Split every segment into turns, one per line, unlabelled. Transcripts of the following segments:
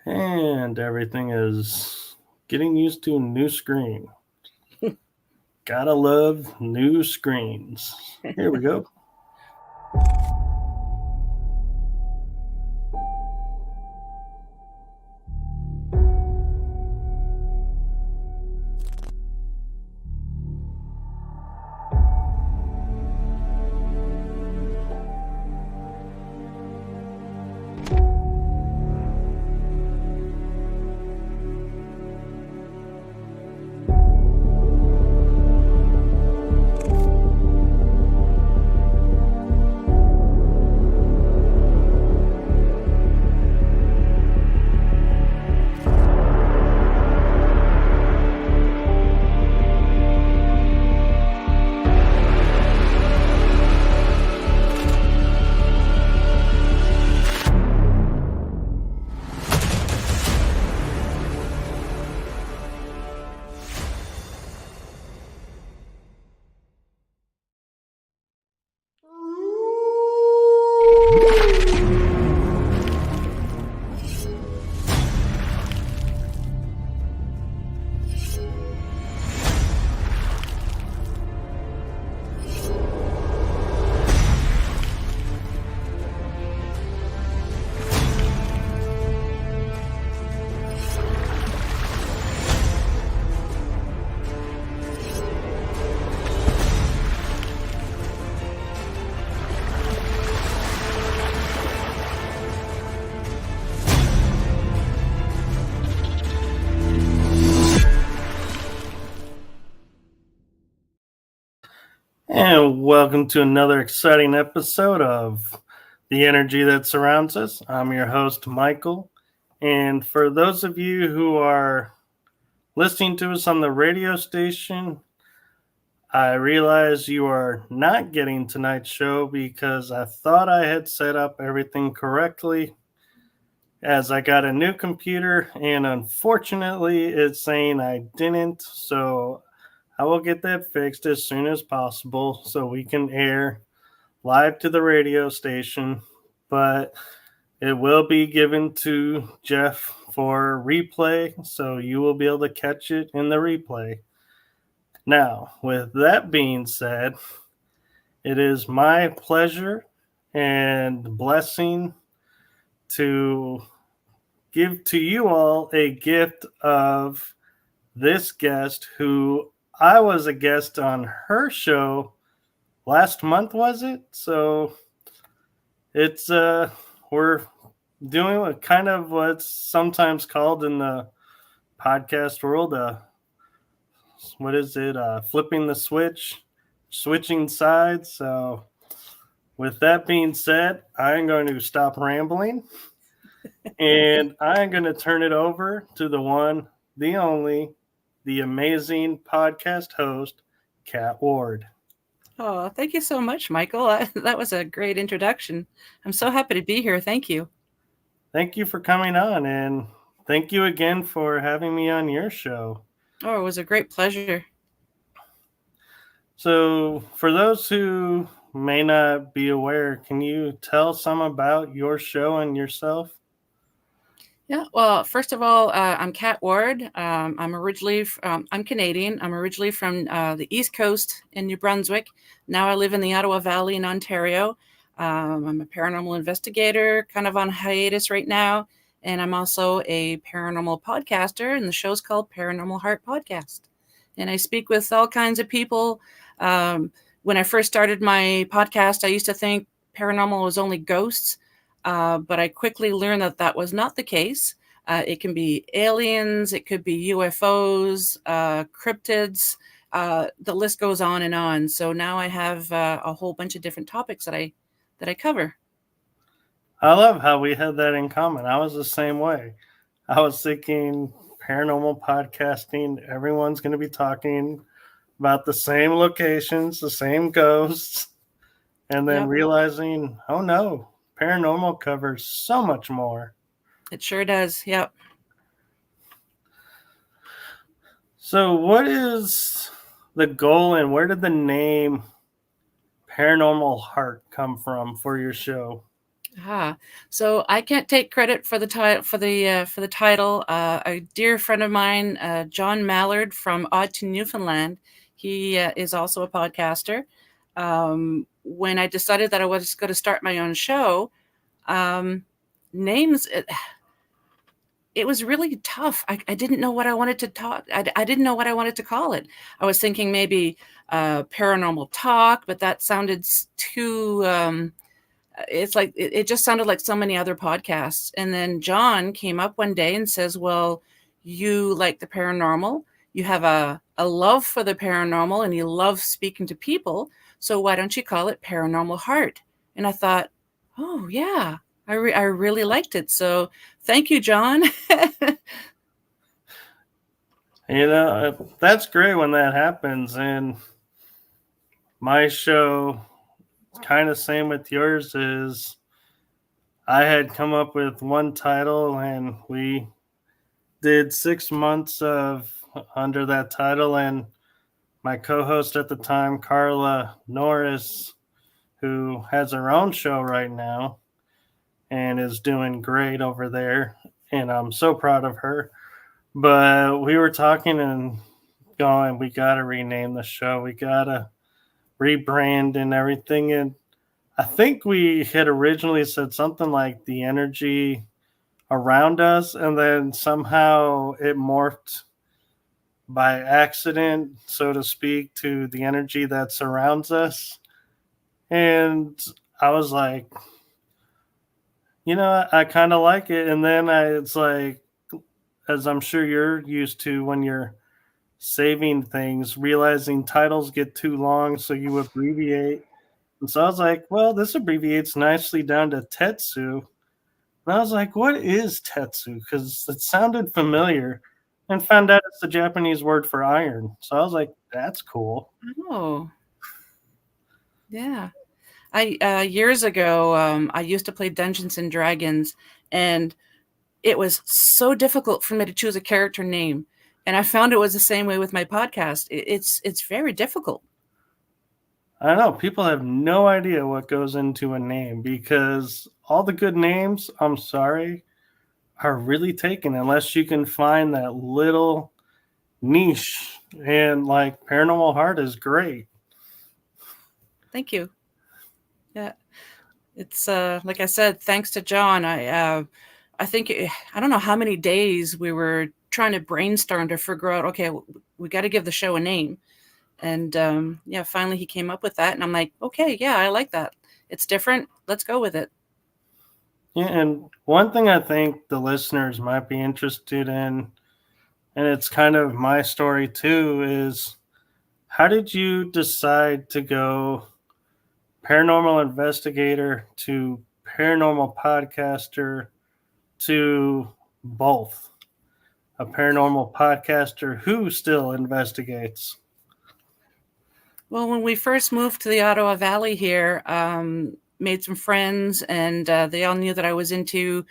And everything is getting used to a new screen. Gotta love new screens. Here we go. And welcome to another exciting episode of The Energy That Surrounds Us. I'm your host, Michael. And for those of you who are listening to us on the radio station, I realize you are not getting tonight's show because I thought I had set up everything correctly as I got a new computer, and unfortunately it's saying I didn't. So I will get that fixed as soon as possible so we can air live to the radio station, but it will be given to Jeff for replay, so you will be able to catch it in the replay. Now, with that being said, it is my pleasure and blessing to give to you all a gift of this guest who I was a guest on her show last month, was it? So it's we're doing what kind of what's sometimes called in the podcast world what is it? Flipping the switch, switching sides. So with that being said, I'm going to stop rambling and I'm going to turn it over to the one, the only, the amazing podcast host, Kat Ward.
Oh, thank you so much, Michael. That was a great introduction. I'm so happy to be here. Thank you.
Thank you for coming on, and thank you again for having me on your show.
Oh, it was a great pleasure.
So, for those who may not be aware, can you tell some about your show and yourself?
Yeah, well, first of all, I'm Kat Ward. I'm Canadian. I'm originally from the East Coast in New Brunswick. Now I live in the Ottawa Valley in Ontario. I'm a paranormal investigator, kind of on hiatus right now. And I'm also a paranormal podcaster, and the show's called Paranormal Heart Podcast. And I speak with all kinds of people. When I first started my podcast, I used to think paranormal was only ghosts. But I quickly learned that that was not the case. It can be aliens, it could be UFOs, cryptids, the list goes on and on. So now I have a whole bunch of different topics that I cover.
I love how we had that in common. I was the same way. I was thinking paranormal podcasting, everyone's going to be talking about the same locations, the same ghosts, and then realizing, oh no, paranormal covers so much more.
It sure does. Yep.
So what is the goal and where did the name Paranormal Heart come from for your show?
So I can't take credit for the title. A dear friend of mine, John Mallard from Odd to Newfoundland, he is also a podcaster. When I decided that I was going to start my own show, names. It was really tough. I didn't know what I wanted to talk. I didn't know what I wanted to call it. I was thinking maybe paranormal talk, but that sounded too. It's like it just sounded like so many other podcasts. And then John came up one day and says, "Well, you like the paranormal. You have a love for the paranormal, and you love speaking to people. So why don't you call it Paranormal Heart?" And I thought, "Oh yeah, I really liked it. So thank you, John."
That's great when that happens. And my show, kind of same with yours, is I had come up with one title and we did 6 months of under that title. And my co-host at the time, Carla Norris, who has her own show right now and is doing great over there, and I'm so proud of her. But we were talking and going, we got to rename the show. We got to rebrand and everything. And I think we had originally said something like the energy around us, and then somehow it morphed by accident, so to speak, to the energy that surrounds us. And I was like, I kind of like it. And then it's like, as I'm sure you're used to when you're saving things, realizing titles get too long, so you abbreviate. And so I was like, well, this abbreviates nicely down to TETSU. And I was like, what is Tetsu? Because it sounded familiar, and found out it's the Japanese word for iron. So I was like, that's cool.
Oh, yeah. I years ago, I used to play Dungeons and Dragons, and it was so difficult for me to choose a character name. And I found it was the same way with my podcast. It's very difficult.
I don't know. People have no idea what goes into a name, because all the good names, I'm sorry, are really taken unless you can find that little niche. And like Paranormal Heart is great.
Thank you. Yeah, it's like I said, thanks to John. I think I don't know how many days we were trying to brainstorm to figure out. Okay, we got to give the show a name. And yeah, finally he came up with that, and I'm like, okay, yeah, I like that. It's different. Let's go with it.
Yeah, and one thing I think the listeners might be interested in, and it's kind of my story too, is how did you decide to go paranormal investigator to paranormal podcaster to both a paranormal podcaster who still investigates?
Well, when we first moved to the Ottawa Valley here, made some friends, and they all knew that I was into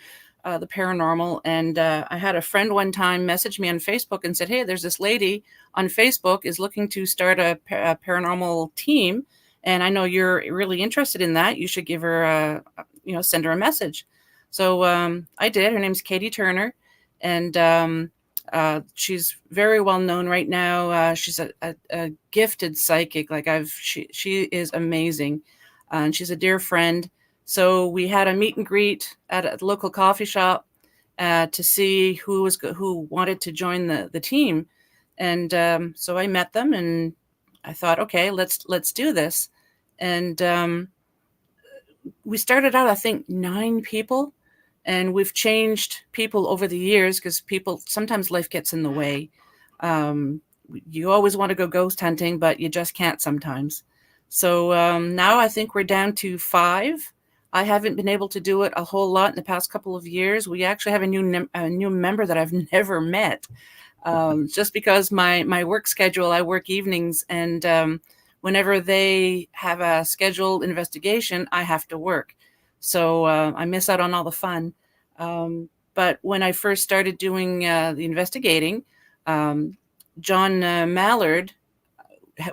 the paranormal. And I had a friend one time message me on Facebook and said, "Hey, there's this lady on Facebook is looking to start a paranormal team, and I know you're really interested in that. You should give her send her a message." So I did. Her name's Katie Turner, and she's very well known right now. She's a gifted psychic. She is amazing, and she's a dear friend. So we had a meet and greet at a local coffee shop to see who wanted to join the team, and so I met them, and I thought, okay, let's do this, and we started out, I think, 9 people. And we've changed people over the years because sometimes life gets in the way. You always want to go ghost hunting, but you just can't sometimes. So now I think we're down to 5. I haven't been able to do it a whole lot in the past couple of years. We actually have a new member that I've never met, just because my work schedule, I work evenings, and whenever they have a scheduled investigation, I have to work. So I miss out on all the fun. But when I first started doing the investigating, John Mallard,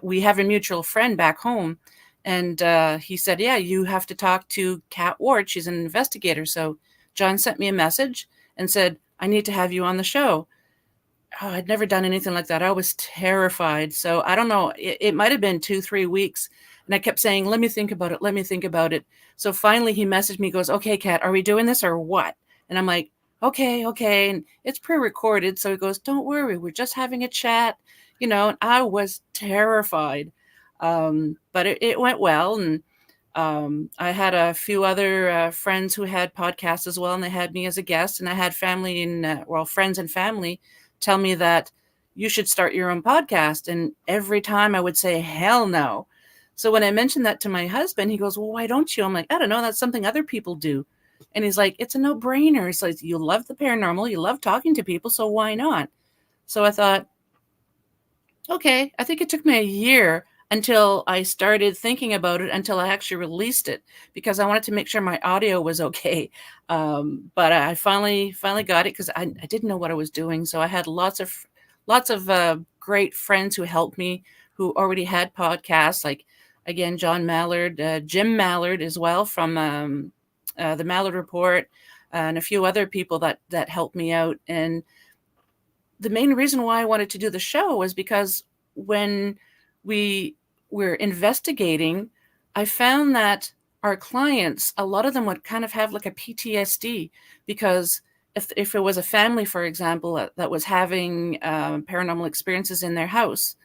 we have a mutual friend back home, And he said, yeah, you have to talk to Kat Ward. She's an investigator. So John sent me a message and said, I need to have you on the show. Oh, I'd never done anything like that. I was terrified. So I don't know. It might have been 2-3 weeks. And I kept saying, let me think about it. Let me think about it. So finally he messaged me, goes, okay, Kat, are we doing this or what? And I'm like, okay. And it's pre-recorded. So he goes, don't worry. We're just having a chat, and I was terrified. But it went well. And I had a few other friends who had podcasts as well, and they had me as a guest. And I had family and friends and family tell me that you should start your own podcast. And every time I would say, hell no. So when I mentioned that to my husband, he goes, well, why don't you? I'm like, I don't know. That's something other people do. And he's like, it's a no-brainer. It's like, you love the paranormal, you love talking to people, so why not? So I thought, okay. I think it took me a year until I started thinking about it, until I actually released it, because I wanted to make sure my audio was okay. But I finally got it because I didn't know what I was doing. So I had lots of great friends who helped me, who already had podcasts, like, again, John Mallard, Jim Mallard as well from the Mallard Report, and a few other people that helped me out. And the main reason why I wanted to do the show was because when we were investigating, I found that our clients, a lot of them would kind of have like a PTSD, because if it was a family, for example, that was having paranormal experiences in their house,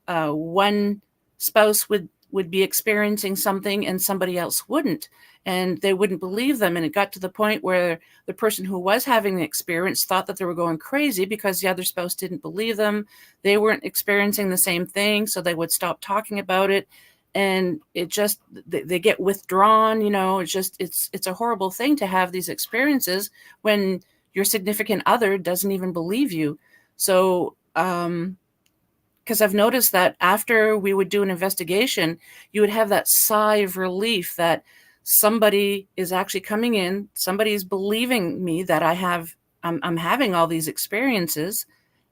one spouse would be experiencing something and somebody else wouldn't, and they wouldn't believe them. And it got to the point where the person who was having the experience thought that they were going crazy because the other spouse didn't believe them. They weren't experiencing the same thing, so they would stop talking about it. And it just, they get withdrawn. It's a horrible thing to have these experiences when your significant other doesn't even believe you. So, because I've noticed that after we would do an investigation, you would have that sigh of relief that somebody is actually coming in, somebody's believing me that I'm having all these experiences,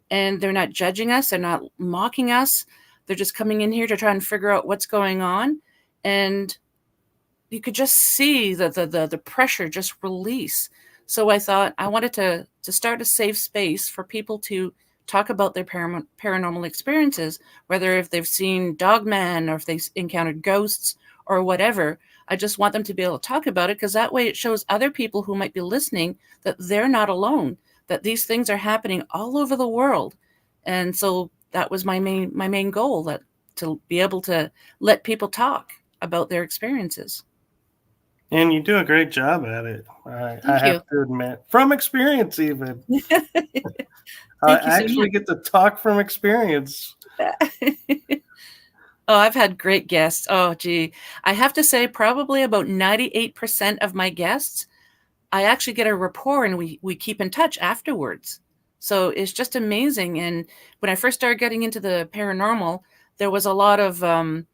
and they're not judging us, they're not mocking us, they're just coming in here to try and figure out what's going on. And you could just see the pressure just release. So I thought I wanted to start a safe space for people to talk about their paranormal experiences, whether if they've seen Dogman or if they've encountered ghosts or whatever. I just want them to be able to talk about it, because that way it shows other people who might be listening that they're not alone, that these things are happening all over the world. And so that was my main goal, that to be able to let people talk about their experiences.
And you do a great job at it. I
Thank
have
you.
to admit, from experience, even. I
Thank you so
actually
much.
get to talk from experience.
Oh, I've had great guests. Oh, gee. I have to say, probably about 98% of my guests, I actually get a rapport, and we keep in touch afterwards. So it's just amazing. And when I first started getting into the paranormal, there was a lot of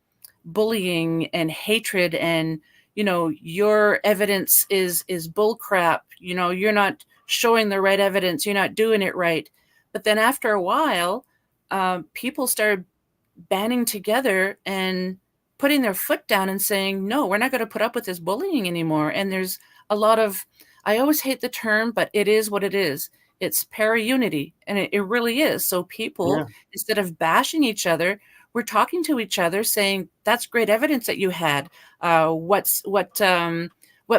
bullying and hatred, and your evidence is bull crap. You're not showing the right evidence, you're not doing it right. But then after a while, people started banding together and putting their foot down and saying, no, we're not going to put up with this bullying anymore. And there's a lot of, I always hate the term, but it is what it is. It's para-unity, and it really is. So people, instead of bashing each other, we're talking to each other saying, that's great evidence that you had. What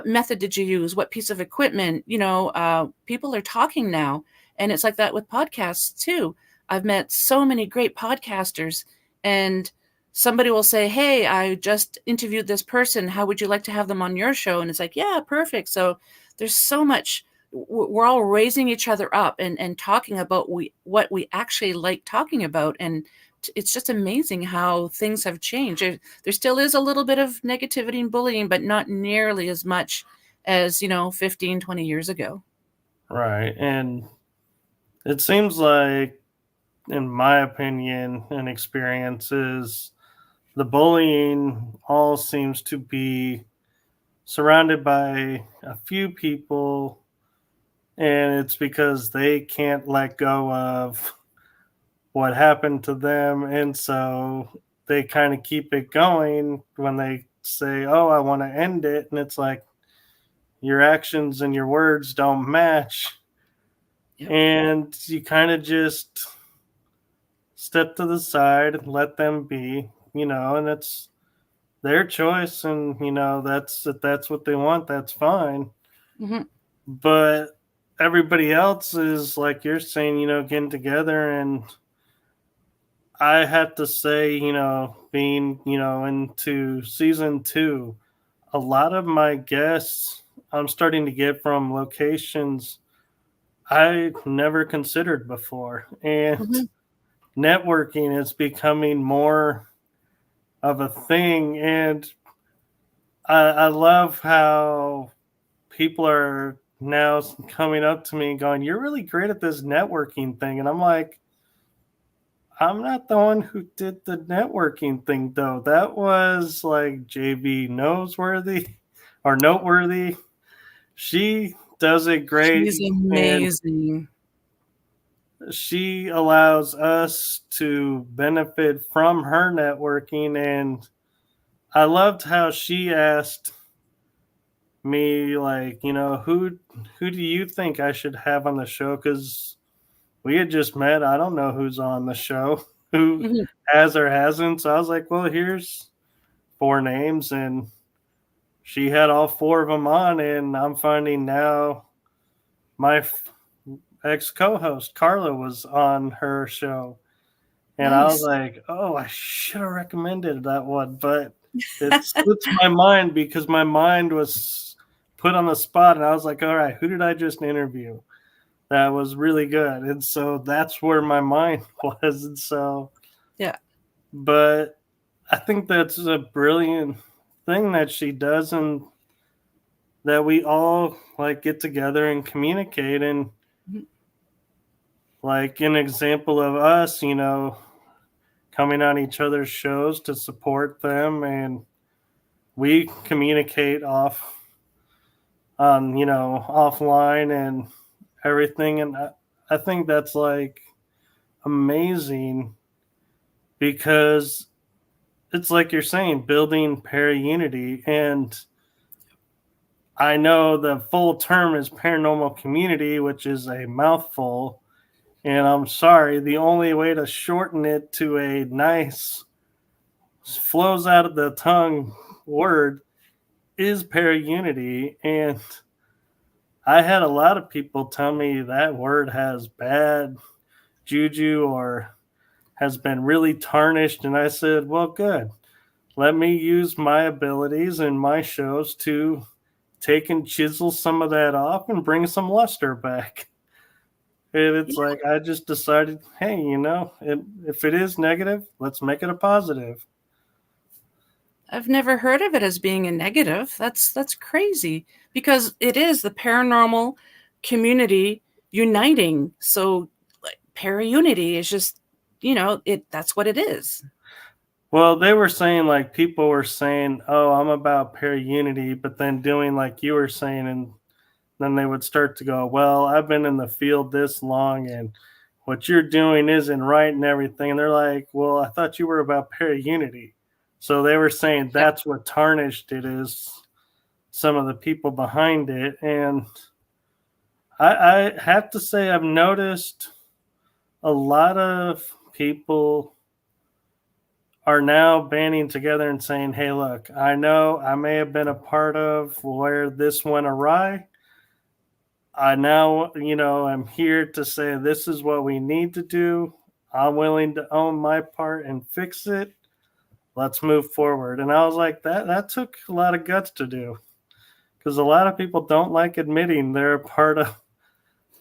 method did you use? What piece of equipment? People are talking now. And it's like that with podcasts too. I've met so many great podcasters, and somebody will say, hey, I just interviewed this person. How would you like to have them on your show? And it's like, yeah, perfect. So there's so much, we're all raising each other up and talking about what we actually like talking about. And it's just amazing how things have changed. There still is a little bit of negativity and bullying, but not nearly as much as, 15, 20 years ago.
Right. And it seems like, in my opinion and experiences, the bullying all seems to be surrounded by a few people, and it's because they can't let go of what happened to them. And so they kind of keep it going when they say, "Oh, I want to end it," and it's like your actions and your words don't match,
Yep.
and you kind of just step to the side, let them be, and it's their choice, and that's if that's what they want, that's fine.
Mm-hmm.
But everybody else is like you're saying, getting together, and I have to say, being, into season 2, a lot of my guests I'm starting to get from locations I never considered before. And
Mm-hmm.
networking is becoming more of a thing. And I love how people are now coming up to me and going, "You're really great at this networking thing." And I'm like, I'm not the one who did the networking thing, though. That was like JB Noteworthy. She does it
She's
great, and
amazing.
she allows us to benefit from her networking. And I loved how she asked me, like, who do you think I should have on the show? Because we had just met. I don't know who's on the show, who
Mm-hmm.
has or hasn't. So I was like, well, here's 4 names, and she had all 4 of them on. And I'm finding now my ex co-host Carla was on her show, and I was
Nice.
like, oh, I should have recommended that one, but it slips my mind because my mind was put on the spot, and I was like, all right, who did I just interview? That was really good. And so that's where my mind was. And so,
Yeah.
but I think that's a brilliant thing that she does, and that we all like get together and communicate. And
Mm-hmm.
like an example of us, coming on each other's shows to support them, and we communicate offline and everything. And I think that's like amazing, because it's like you're saying, building para-unity. And I know the full term is paranormal community, which is a mouthful. And I'm sorry, the only way to shorten it to a nice, flows out of the tongue word is para-unity. And I had a lot of people tell me that word has bad juju or has been really tarnished. And I said, well, good. Let me use my abilities in my shows to take and chisel some of that off and bring some luster back. And it's
Yeah.
like, I just decided, hey, if it is negative, let's make it a positive.
I've never heard of it as being a negative. That's crazy, because it is the paranormal community uniting. So like para-unity is just, that's what it is.
Well, they were saying, like, people were saying, oh, I'm about para-unity, but then doing like you were saying, and then they would start to go, well, I've been in the field this long, and what you're doing isn't right and everything. And they're like, well, I thought you were about para-unity. So they were saying
Yep.
that's what tarnished it, is some of the people behind it. And I have to say, I've noticed a lot of people are now banding together and saying, hey, look, I know I may have been a part of where this went awry. I now, I'm here to say this is what we need to do. I'm willing to own my part and fix it. Let's move forward. And I was like, that took a lot of guts to do, because a lot of people don't like admitting they're a part of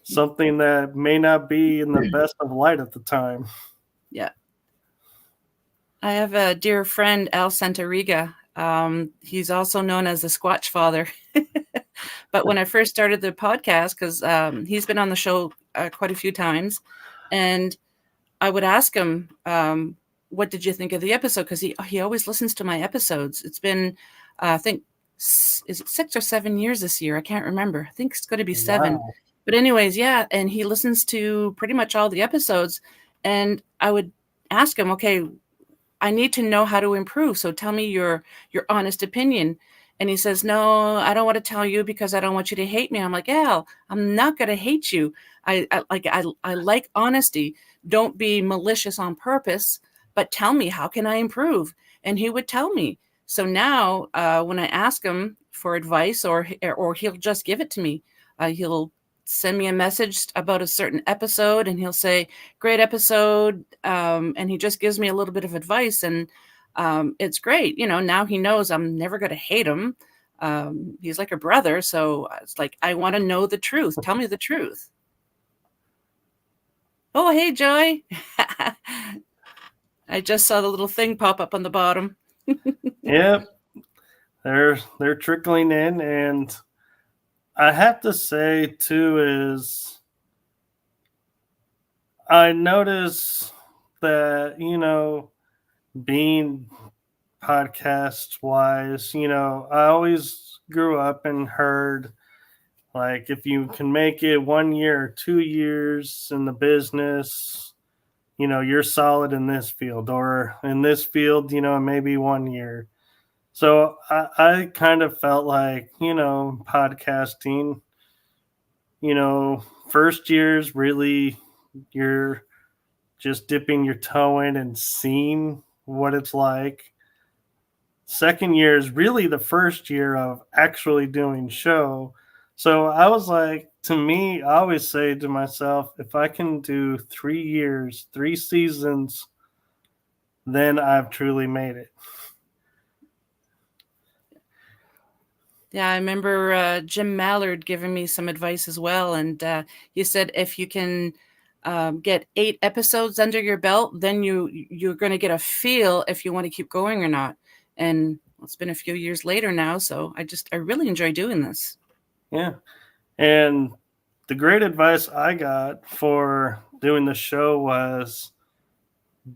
something that may not be in the best of light at the time.
Yeah. I have a dear friend, Al Santariga. He's also known as the Squatch Father. But when I first started the podcast, because he's been on the show quite a few times, and I would ask him, what did you think of the episode? Because he always listens to my episodes. It's been, I think, is it 6 or 7 years this year? I can't remember. I think it's going to be 7.
Wow.
But anyways, yeah, and he listens to pretty much all the episodes. And I would ask him, okay, I need to know how to improve. So tell me your honest opinion. And he says, no, I don't want to tell you because I don't want you to hate me. I'm like, Al, I'm not going to hate you. I like honesty. Don't be malicious on purpose, but tell me, how can I improve? And he would tell me. So now when I ask him for advice, or he'll just give it to me, he'll send me a message about a certain episode and he'll say, great episode. And he just gives me a little bit of advice, and it's great. Now he knows I'm never going to hate him. He's like a brother. So it's like, I want to know the truth. Tell me the truth. Oh, hey, Joy. I just saw the little thing pop up on the bottom.
Yep. They're trickling in, and I have to say too is I notice that, being podcast wise, I always grew up and heard, like, if you can make it 1 year or 2 years in the business, you're solid in this field, or in this field, maybe 1 year. So I kind of felt like, podcasting, first year's really, you're just dipping your toe in and seeing what it's like. Second year is really the first year of actually doing show. So I was like, to me, I always say to myself, if I can do 3 years, 3 seasons, then I've truly made it.
Yeah, I remember Jim Mallard giving me some advice as well. And he said, if you can get 8 episodes under your belt, then you're going to get a feel if you want to keep going or not. And it's been a few years later now, so I really enjoy doing this.
Yeah. And the great advice I got for doing the show was,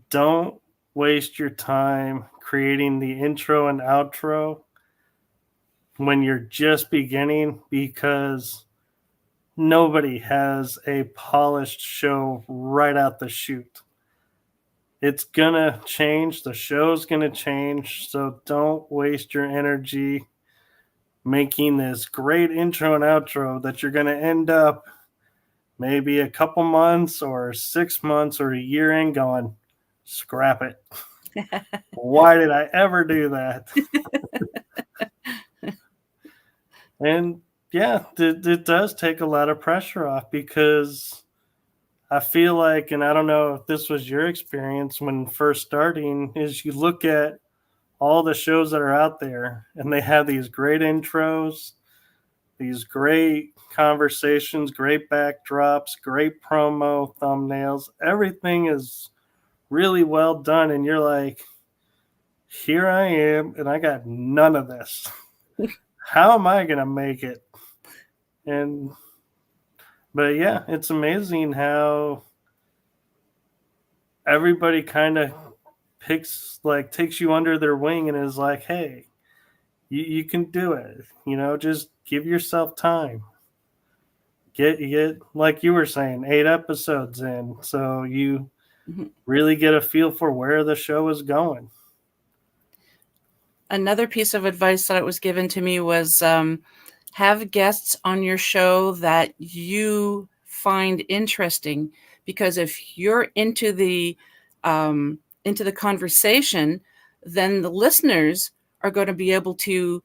don't waste your time creating the intro and outro when you're just beginning, because nobody has a polished show right out the chute. It's gonna change. The show's gonna change. So don't waste your energy making this great intro and outro that you're gonna end up maybe a couple months or 6 months or a year in going, scrap it. Why did I ever do that? And yeah, it does take a lot of pressure off, because I feel like, and I don't know if this was your experience when first starting, is you look at all the shows that are out there and they have these great intros, these great conversations, great backdrops, great promo, thumbnails. Everything is really well done. And you're like, here I am, and I got none of this. How am I going to make it? But yeah, it's amazing how everybody kind of takes you under their wing and is like, hey, you can do it. Just give yourself time. Get like you were saying, 8 episodes in, so you really get a feel for where the show is going.
Another piece of advice that was given to me was have guests on your show that you find interesting, because if you're into the conversation, then the listeners are going to be able to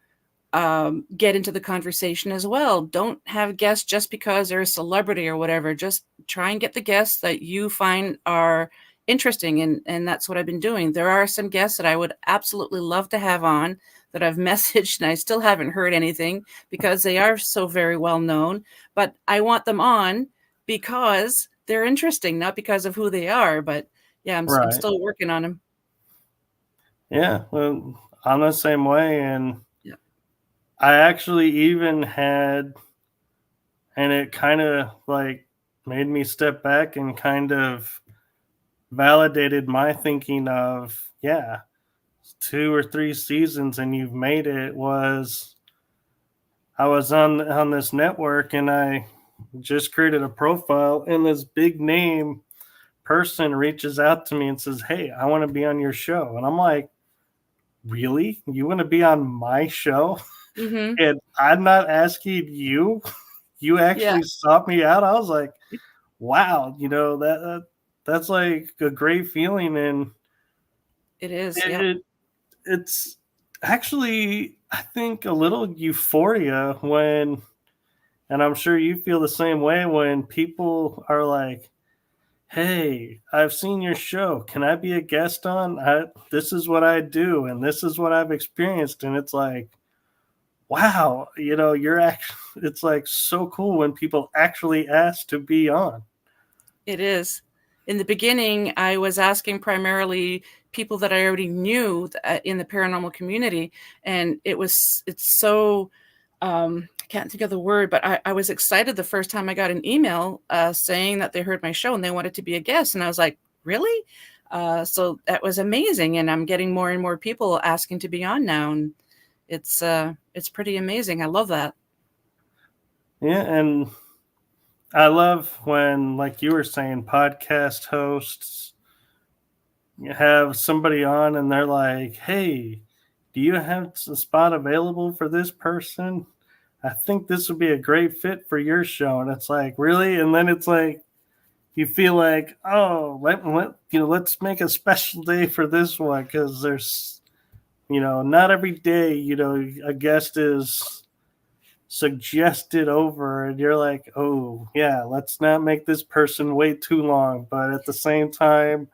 get into the conversation as well. Don't have guests just because they're a celebrity or whatever. Just try and get the guests that you find are interesting. And that's what I've been doing. There are some guests that I would absolutely love to have on that I've messaged, and I still haven't heard anything because they are so very well known. But I want them on because they're interesting, not because of who they are. But yeah, I'm still working on them.
Yeah, well, I'm the same way. And I actually even had, and it kind of like made me step back and kind of validated my thinking of, 2 or 3 seasons and you've made it. Was I was on this network and I just created a profile, and this big name person reaches out to me and says, "Hey, I want to be on your show." And I'm like, "Really? You want to be on my show?"
Mm-hmm.
And I'm not asking you. You
Yeah,
actually sought me out. I was like, "Wow, that's like a great feeling." And
it is. Yep.
it it's actually, I think, a little euphoria when, and I'm sure you feel the same way, when people are like, "Hey, I've seen your show. Can I be a guest on? This is what I do, and this is what I've experienced." And it's like, wow, you're actually, it's like so cool when people actually ask to be on.
It is. In the beginning, I was asking primarily people that I already knew in the paranormal community, and it's so I can't think of the word, but I was excited the first time I got an email saying that they heard my show and they wanted to be a guest, and I was like, really? So that was amazing, and I'm getting more and more people asking to be on now, and it's pretty amazing. I love that.
Yeah, and I love when, like you were saying, podcast hosts have somebody on and they're like, "Hey, do you have a spot available for this person? I think this would be a great fit for your show." And it's like, really? And then it's like, you feel like, oh, let's make a special day for this one, because there's, not every day, a guest is suggested over, and you're like, oh yeah, let's not make this person wait too long. But at the same time,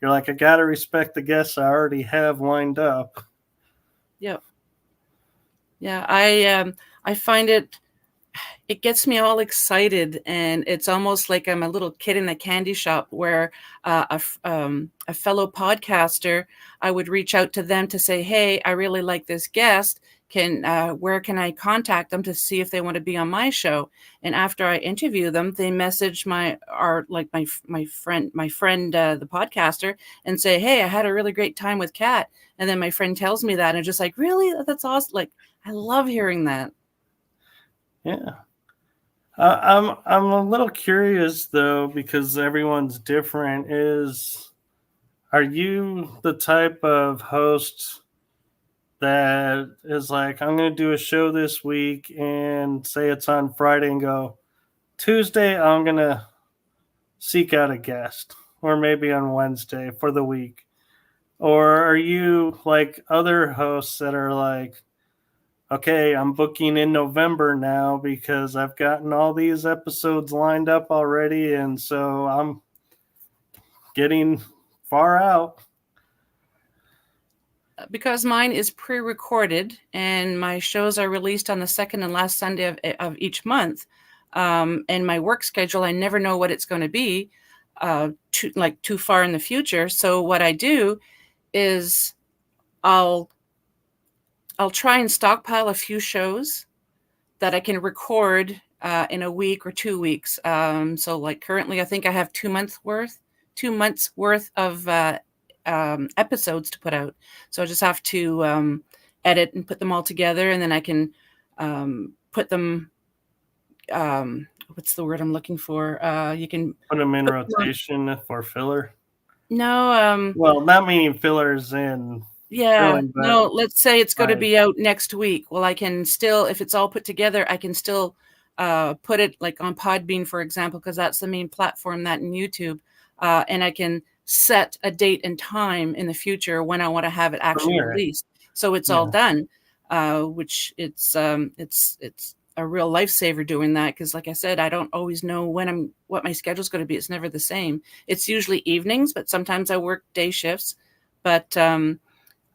you're like, I gotta respect the guests I already have lined up.
Yeah, yeah. I find it gets me all excited, and it's almost like I'm a little kid in a candy shop where a fellow podcaster, I would reach out to them to say, hey, I really like this guest. Where can I contact them to see if they want to be on my show? And after I interview them, they message my friend, the podcaster, and say, hey, I had a really great time with Kat. And then my friend tells me that, and just like, really? That's awesome. Like, I love hearing that.
Yeah. I'm a little curious though, because everyone's different. Are you the type of host that is like, I'm going to do a show this week and say it's on Friday and go, Tuesday, I'm going to seek out a guest, or maybe on Wednesday for the week? Or are you like other hosts that are like, okay, I'm booking in November now because I've gotten all these episodes lined up already, and so I'm getting far out?
Because mine is pre-recorded and my shows are released on the second and last Sunday of each month, and my work schedule, I never know what it's going to be too far in the future. So what I do is I'll try and stockpile a few shows that I can record in a week or 2 weeks. So like currently, I think I have 2 months worth of episodes to put out. So I just have to edit and put them all together, and then I can put them. What's the word I'm looking for? You can
Put them in
put them on,
rotation for filler.
no.
Well, not meaning fillers in
Yeah,
filling, but
no. Let's say it's going to
like,
be out next week. Well, I can still, if it's all put together, I can still put it like on Podbean, for example, because that's the main platform, that in YouTube, and I can set a date and time in the future when I want to have it actually
premiere it.
released. So it's all
Yeah.
done, which it's a real lifesaver doing that, because, like I said, I don't always know what my schedule's going to be. It's never the same. It's usually evenings, but sometimes I work day shifts. But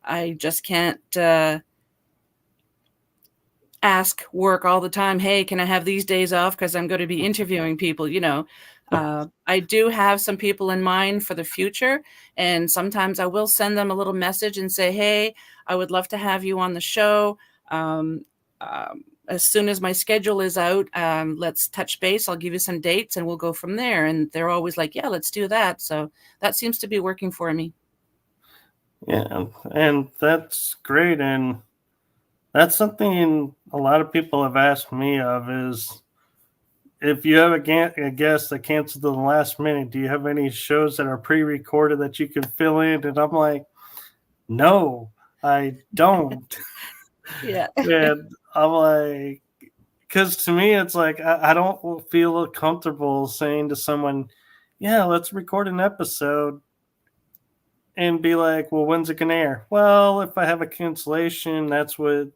I just can't ask work all the time, hey, can I have these days off because I'm going to be interviewing people, I do have some people in mind for the future, and sometimes I will send them a little message and say, hey, I would love to have you on the show. Um, as soon as my schedule is out, let's touch base. I'll give you some dates and we'll go from there. And they're always like, yeah, let's do that. So that seems to be working for me.
Yeah, and that's great. And that's something a lot of people have asked me of, is if you have a guest that canceled at the last minute, do you have any shows that are pre-recorded that you can fill in? And I'm like, no, I don't.
Yeah.
And I'm like, because to me, it's like I don't feel comfortable saying to someone, yeah, let's record an episode and be like, well, when's it going to air? Well, if I have a cancellation, that's what,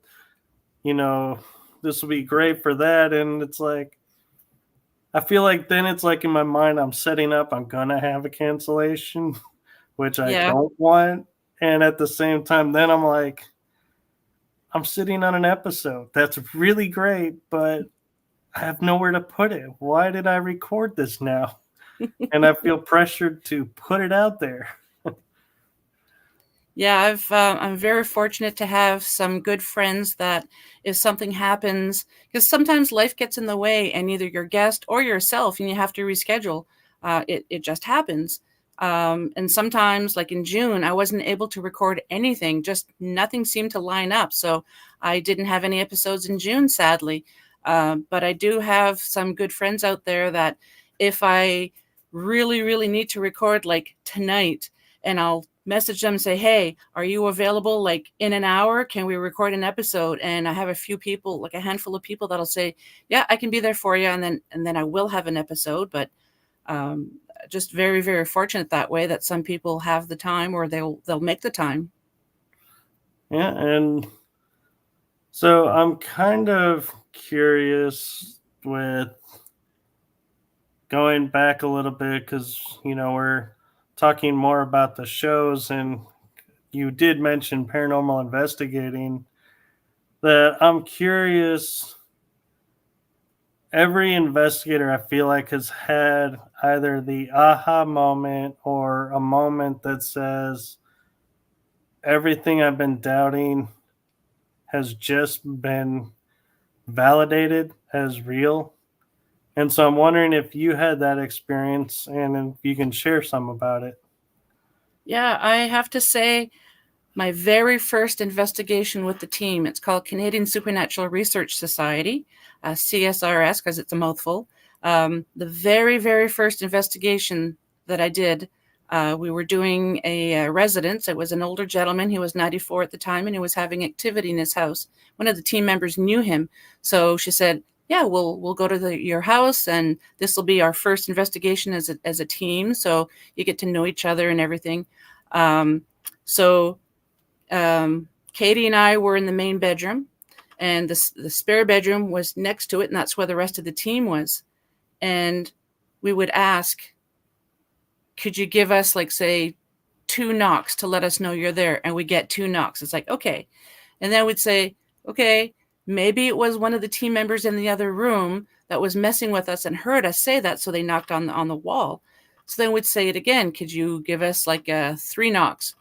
you know, this will be great for that. And it's like, I feel like then it's like in my mind, I'm setting up, I'm going to have a cancellation, which I
Yeah.
don't want. And at the same time, then I'm like, I'm sitting on an episode that's really great, but I have nowhere to put it. Why did I record this now? And I feel pressured to put it out there.
Yeah, I'm very fortunate to have some good friends that if something happens, because sometimes life gets in the way and either your guest or yourself, and you have to reschedule. It just happens. And sometimes, like in June, I wasn't able to record anything. Just nothing seemed to line up. So I didn't have any episodes in June, sadly. But I do have some good friends out there that if I really, really need to record like tonight, and I'll message them and say, hey, are you available like in an hour? Can we record an episode? And I have a few people, like a handful of people that'll say, yeah, I can be there for you. And then I will have an episode. But just very, very fortunate that way that some people have the time or they'll make the time.
Yeah. And so I'm kind of curious with going back a little bit because, we're talking more about the shows, and you did mention paranormal investigating, that I'm curious. Every investigator I feel like has had either the aha moment or a moment that says everything I've been doubting has just been validated as real. And so I'm wondering if you had that experience and if you can share some about it.
Yeah, I have to say, my very first investigation with the team, it's called Canadian Supernatural Research Society, CSRS, because it's a mouthful. The very, very first investigation that I did, we were doing a residence. It was an older gentleman. He was 94 at the time, and he was having activity in his house. One of the team members knew him. So she said, yeah, we'll go to your house, and this will be our first investigation as a team. So you get to know each other and everything. So Katie and I were in the main bedroom, and the spare bedroom was next to it, and that's where the rest of the team was. And we would ask, could you give us, like, say, 2 knocks to let us know you're there? And we get 2 knocks. It's like, okay. And then we'd say, okay, maybe it was one of the team members in the other room that was messing with us and heard us say that, so they knocked on the wall. So then we'd say it again. Could you give us like 3 knocks?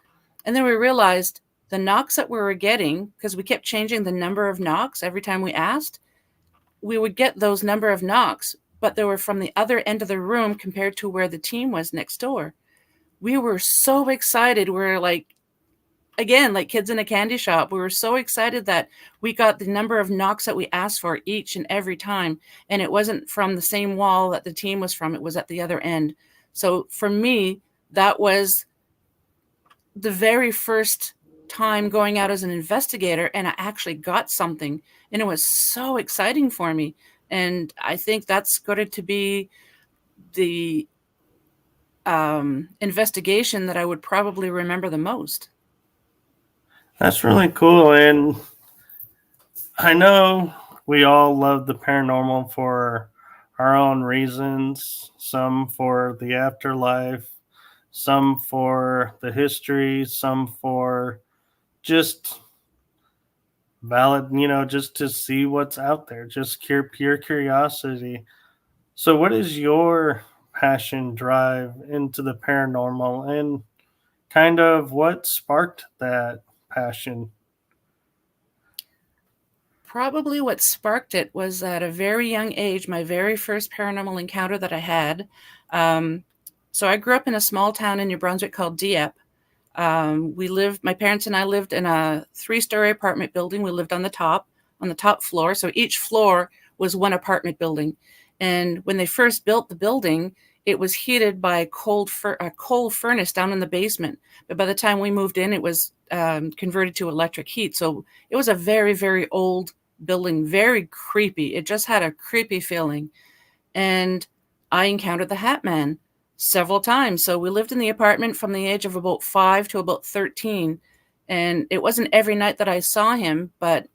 And then we realized the knocks that we were getting, because we kept changing the number of knocks every time we asked, we would get those number of knocks, but they were from the other end of the room compared to where the team was next door. We were so excited. We were like, again, like kids in a candy shop. We were so excited that we got the number of knocks that we asked for each and every time. And it wasn't from the same wall that the team was from. It was at the other end. So for me, that was the very first time going out as an investigator, and I actually got something, and it was so exciting for me. And I think that's going to be the investigation that I would probably remember the most.
That's really cool. And I know we all love the paranormal for our own reasons, some for the afterlife, some for the history, some for just valid, just to see what's out there, just pure curiosity. So, what is your passion drive into the paranormal, and kind of what sparked that passion?
Probably what sparked it was at a very young age, my very first paranormal encounter that I had. So I grew up in a small town in New Brunswick called Dieppe. My parents and I lived in a 3-story apartment building. We lived on the top floor. So each floor was one apartment building. And when they first built the building, it was heated by a coal furnace down in the basement. But by the time we moved in, it was converted to electric heat. So it was a very, very old building, very creepy. It just had a creepy feeling. And I encountered the Hat Man several times. So we lived in the apartment from the age of about 5 to about 13. And it wasn't every night that I saw him, but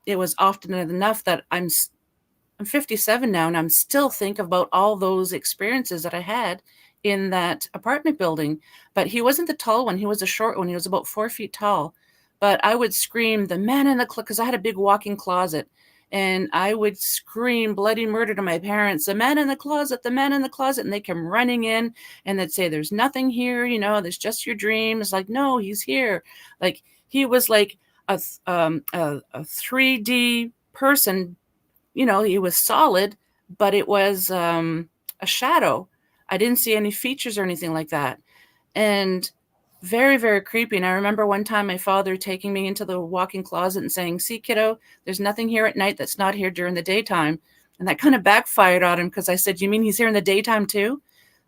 it was often enough that I'm 57 now, and I'm still think about all those experiences that I had in that apartment building. But he wasn't the tall one. He was a short one. He was about 4 feet tall. But I would scream, the man in the closet, because I had a big walk-in closet. And I would scream bloody murder to my parents, the man in the closet, the man in the closet. And they come running in and they'd say, there's nothing here. You know, there's just your dream. It's like, no, he's here. Like, he was like a 3D person. You know, he was solid, but it was a shadow. I didn't see any features or anything like that. And very, very creepy. And I remember one time my father taking me into the walk-in closet and saying, see, kiddo, there's nothing here at night that's not here during the daytime. And that kind of backfired on him, because I said, you mean he's here in the daytime too?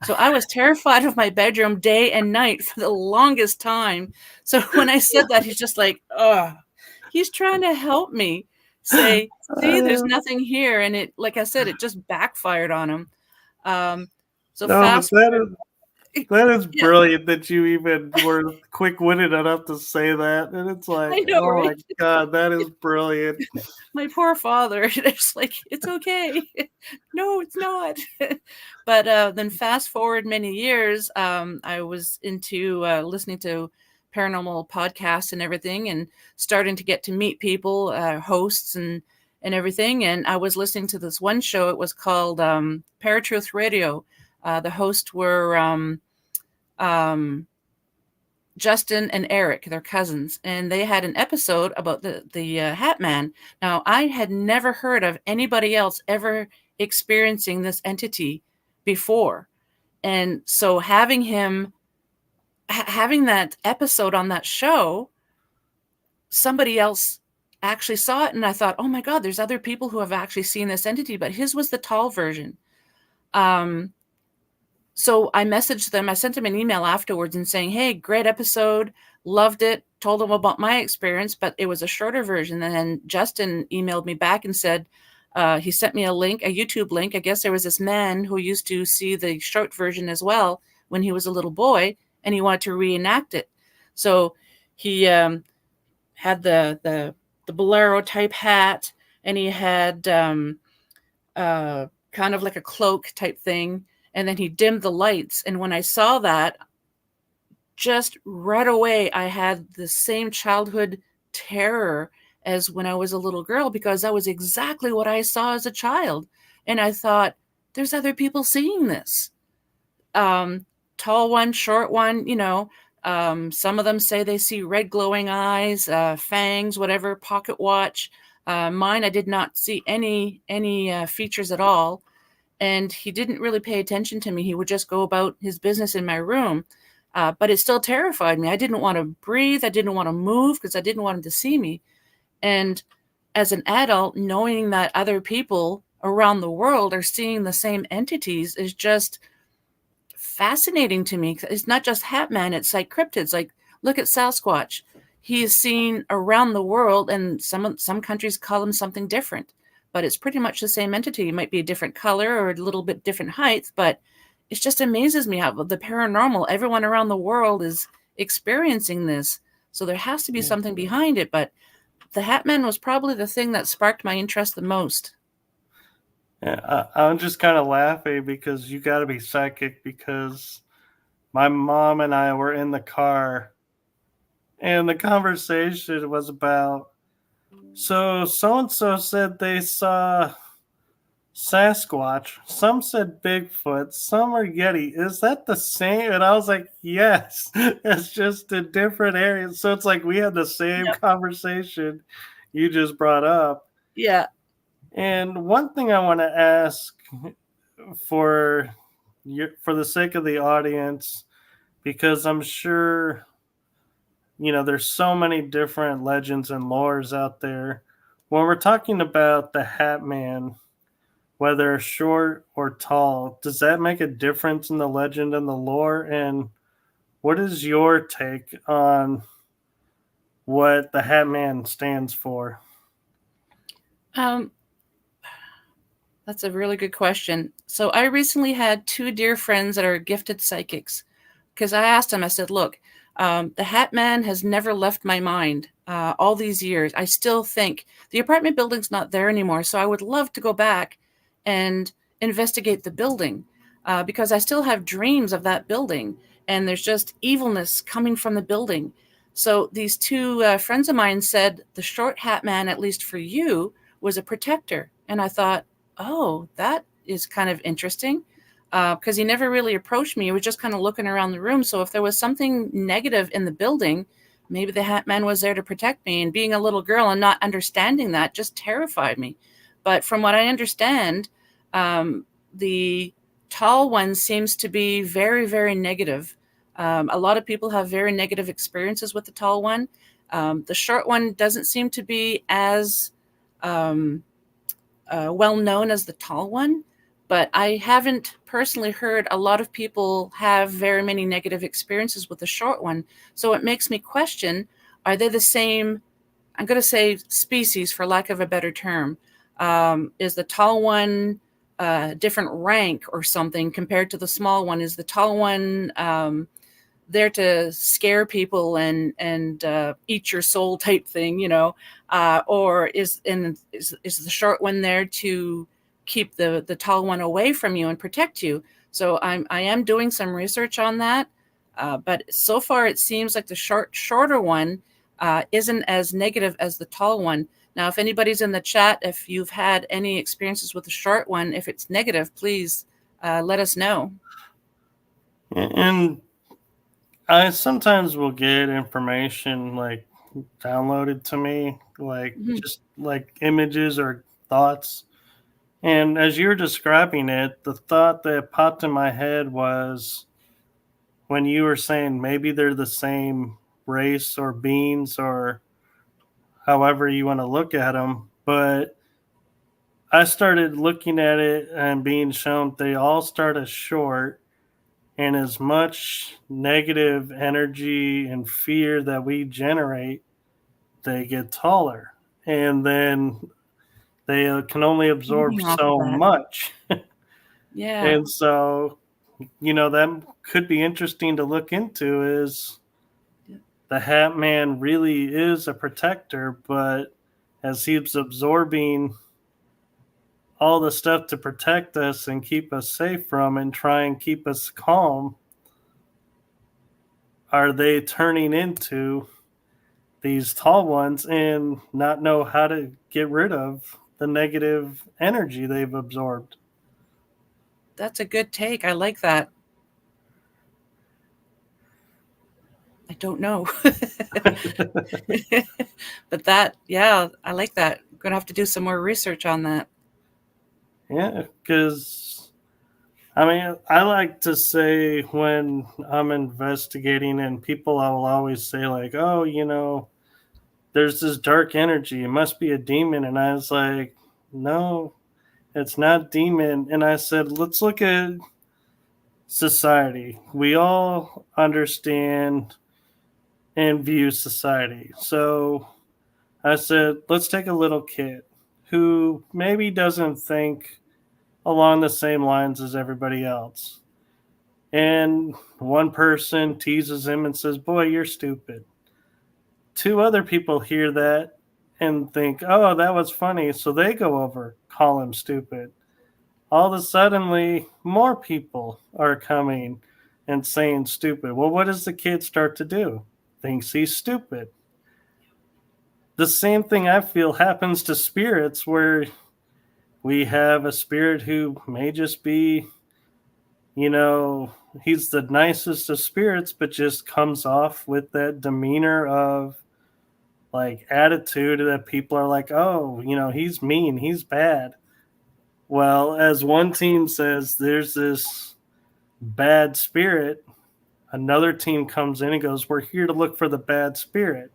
So I was terrified of my bedroom day and night for the longest time. So when I said that, he's just like, oh, he's trying to help me say, see, there's nothing here. And it, like I said, it just backfired on him. So
no,
fast forward.
That is brilliant that you even were quick-witted enough to say that. And it's like,
I know,
oh
right?
my God, that is brilliant.
My poor father. It's like, it's okay. No, it's not. But then fast forward many years, I was into listening to paranormal podcasts and everything, and starting to get to meet people, hosts and everything. And I was listening to this one show. It was called Paratruth Radio. The hosts were Justin and Eric, their cousins, and they had an episode about the Hat Man. Now, I had never heard of anybody else ever experiencing this entity before. And so having that episode on that show, somebody else actually saw it, and I thought, oh my God, there's other people who have actually seen this entity, but his was the tall version. So I messaged them. I sent them an email afterwards and saying, hey, great episode. Loved it. Told them about my experience, but it was a shorter version. And then Justin emailed me back and said, he sent me a link, a YouTube link. I guess there was this man who used to see the short version as well when he was a little boy, and he wanted to reenact it. So he had the bolero type hat, and he had kind of like a cloak type thing. And then he dimmed the lights. And when I saw that, just right away, I had the same childhood terror as when I was a little girl, because that was exactly what I saw as a child. And I thought, there's other people seeing this. Tall one, short one, you know, some of them say they see red glowing eyes, fangs, whatever, pocket watch. Mine, I did not see any features at all. And he didn't really pay attention to me. He would just go about his business in my room. But it still terrified me. I didn't want to breathe. I didn't want to move because I didn't want him to see me. And as an adult, knowing that other people around the world are seeing the same entities is just fascinating to me. It's not just Hat Man. It's like cryptids. Like, look at Sasquatch. He is seen around the world, and some countries call him something different. But it's pretty much the same entity. It might be a different color or a little bit different height, but it just amazes me how the paranormal, everyone around the world is experiencing this. So there has to be something behind it. But the Hat Man was probably the thing that sparked my interest the most.
Yeah, I'm just kind of laughing because you got to be psychic, because my mom and I were in the car and the conversation was about, so-and-so said they saw Sasquatch. Some said Bigfoot. Some are Yeti. Is that the same? And I was like, yes. It's just in different areas. So it's like we had the same conversation you just brought up.
Yeah.
And one thing I want to ask for the sake of the audience, because I'm sure, there's so many different legends and lores out there. when we're talking about the Hat Man, whether short or tall, does that make a difference in the legend and the lore? And what is your take on what the Hat Man stands for?
Um, that's a really good question. So I recently had two dear friends that are gifted psychics, because I asked them, I said, look, the Hat Man has never left my mind all these years. I still think the apartment building's not there anymore. So I would love to go back and investigate the building because I still have dreams of that building. And there's just evilness coming from the building. So these two friends of mine said the short Hat Man, at least for you, was a protector. And I thought, oh, that is kind of interesting because he never really approached me. He was just kind of looking around the room. So if there was something negative in the building, maybe the Hat Man was there to protect me. And being a little girl and not understanding that just terrified me. But from what I understand, the tall one seems to be very, very negative. A lot of people have very negative experiences with the tall one. The short one doesn't seem to be as well known as the tall one, but I haven't personally heard a lot of people have very many negative experiences with the short one. So it makes me question, are they the same? I'm going to say species for lack of a better term. Is the tall one different rank or something compared to the small one? Is the tall one there to scare people and eat your soul type thing, or is the short one there to keep the tall one away from you and protect you? So I am doing some research on that, but so far it seems like the shorter one isn't as negative as the tall one. Now, if anybody's in the chat, if you've had any experiences with the short one, if it's negative, please let us know.
And I sometimes will get information like downloaded to me, like just like images or thoughts. And as you're describing it, the thought that popped in my head was when you were saying maybe they're the same race or beings or however you want to look at them. But I started looking at it and being shown they all start as short, and as much negative energy and fear that we generate, they get taller. And then they can only absorb
Feeding off of
so
that.
much.
Yeah.
And so, that could be interesting to look into is the Hat Man really is a protector, but as he's absorbing all the stuff to protect us and keep us safe from and try and keep us calm, are they turning into these tall ones and not know how to get rid of the negative energy they've absorbed?
That's a good take. I like that. I don't know. But I like that. I'm going to have to do some more research on that.
Yeah, because I like to say when I'm investigating and people, I will always say, like, oh, there's this dark energy. It must be a demon. And I was like, no, it's not demon. And I said, let's look at society. We all understand and view society. So I said, let's take a little kid who maybe doesn't think along the same lines as everybody else. And one person teases him and says, boy, you're stupid. Two other people hear that and think, oh, that was funny. So they go over, call him stupid. All of a sudden, more people are coming and saying stupid. Well, what does the kid start to do? Thinks he's stupid. The same thing I feel happens to spirits, where we have a spirit who may just be, he's the nicest of spirits, but just comes off with that demeanor of like attitude that people are like, oh, he's mean, he's bad. Well, as one team says, there's this bad spirit, another team comes in and goes, we're here to look for the bad spirit.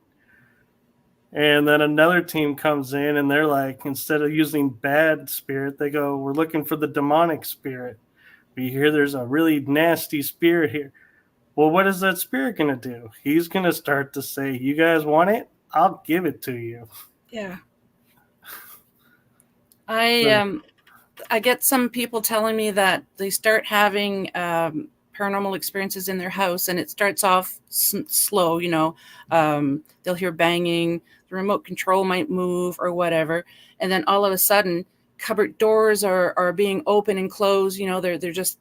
And then another team comes in and they're like, instead of using bad spirit, they go, we're looking for the demonic spirit. We hear there's a really nasty spirit here. Well, what is that spirit going to do? He's going to start to say, you guys want it? I'll give it to you.
Yeah.
So,
I get some people telling me that they start having paranormal experiences in their house, and it starts off slow. They'll hear banging, the remote control might move or whatever, and then all of a sudden, cupboard doors are being open and closed. They're just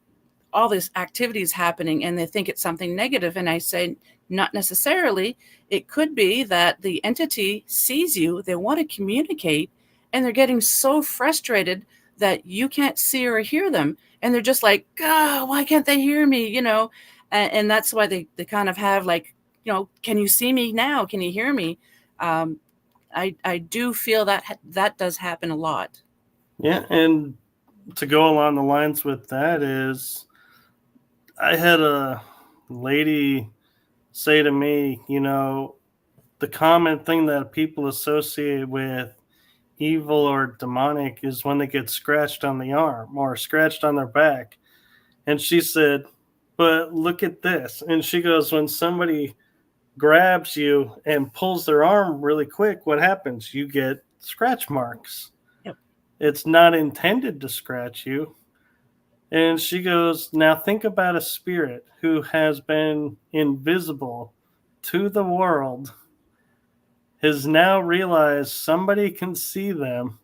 all this activity is happening, and they think it's something negative. And I say, not necessarily. It could be that the entity sees you, they want to communicate, and they're getting so frustrated that you can't see or hear them, and they're just like, God, why can't they hear me? And that's why they kind of have like, can you see me now? Can you hear me? I do feel that does happen a lot.
yeah. And to go along the lines with that is, I had a lady say to me, the common thing that people associate with evil or demonic is when they get scratched on the arm or scratched on their back. And she said, but look at this. And she goes, when somebody grabs you and pulls their arm really quick, what happens? You get scratch marks.
Yep.
It's not intended to scratch you. And she goes, now think about a spirit who has been invisible to the world, has now realized somebody can see them,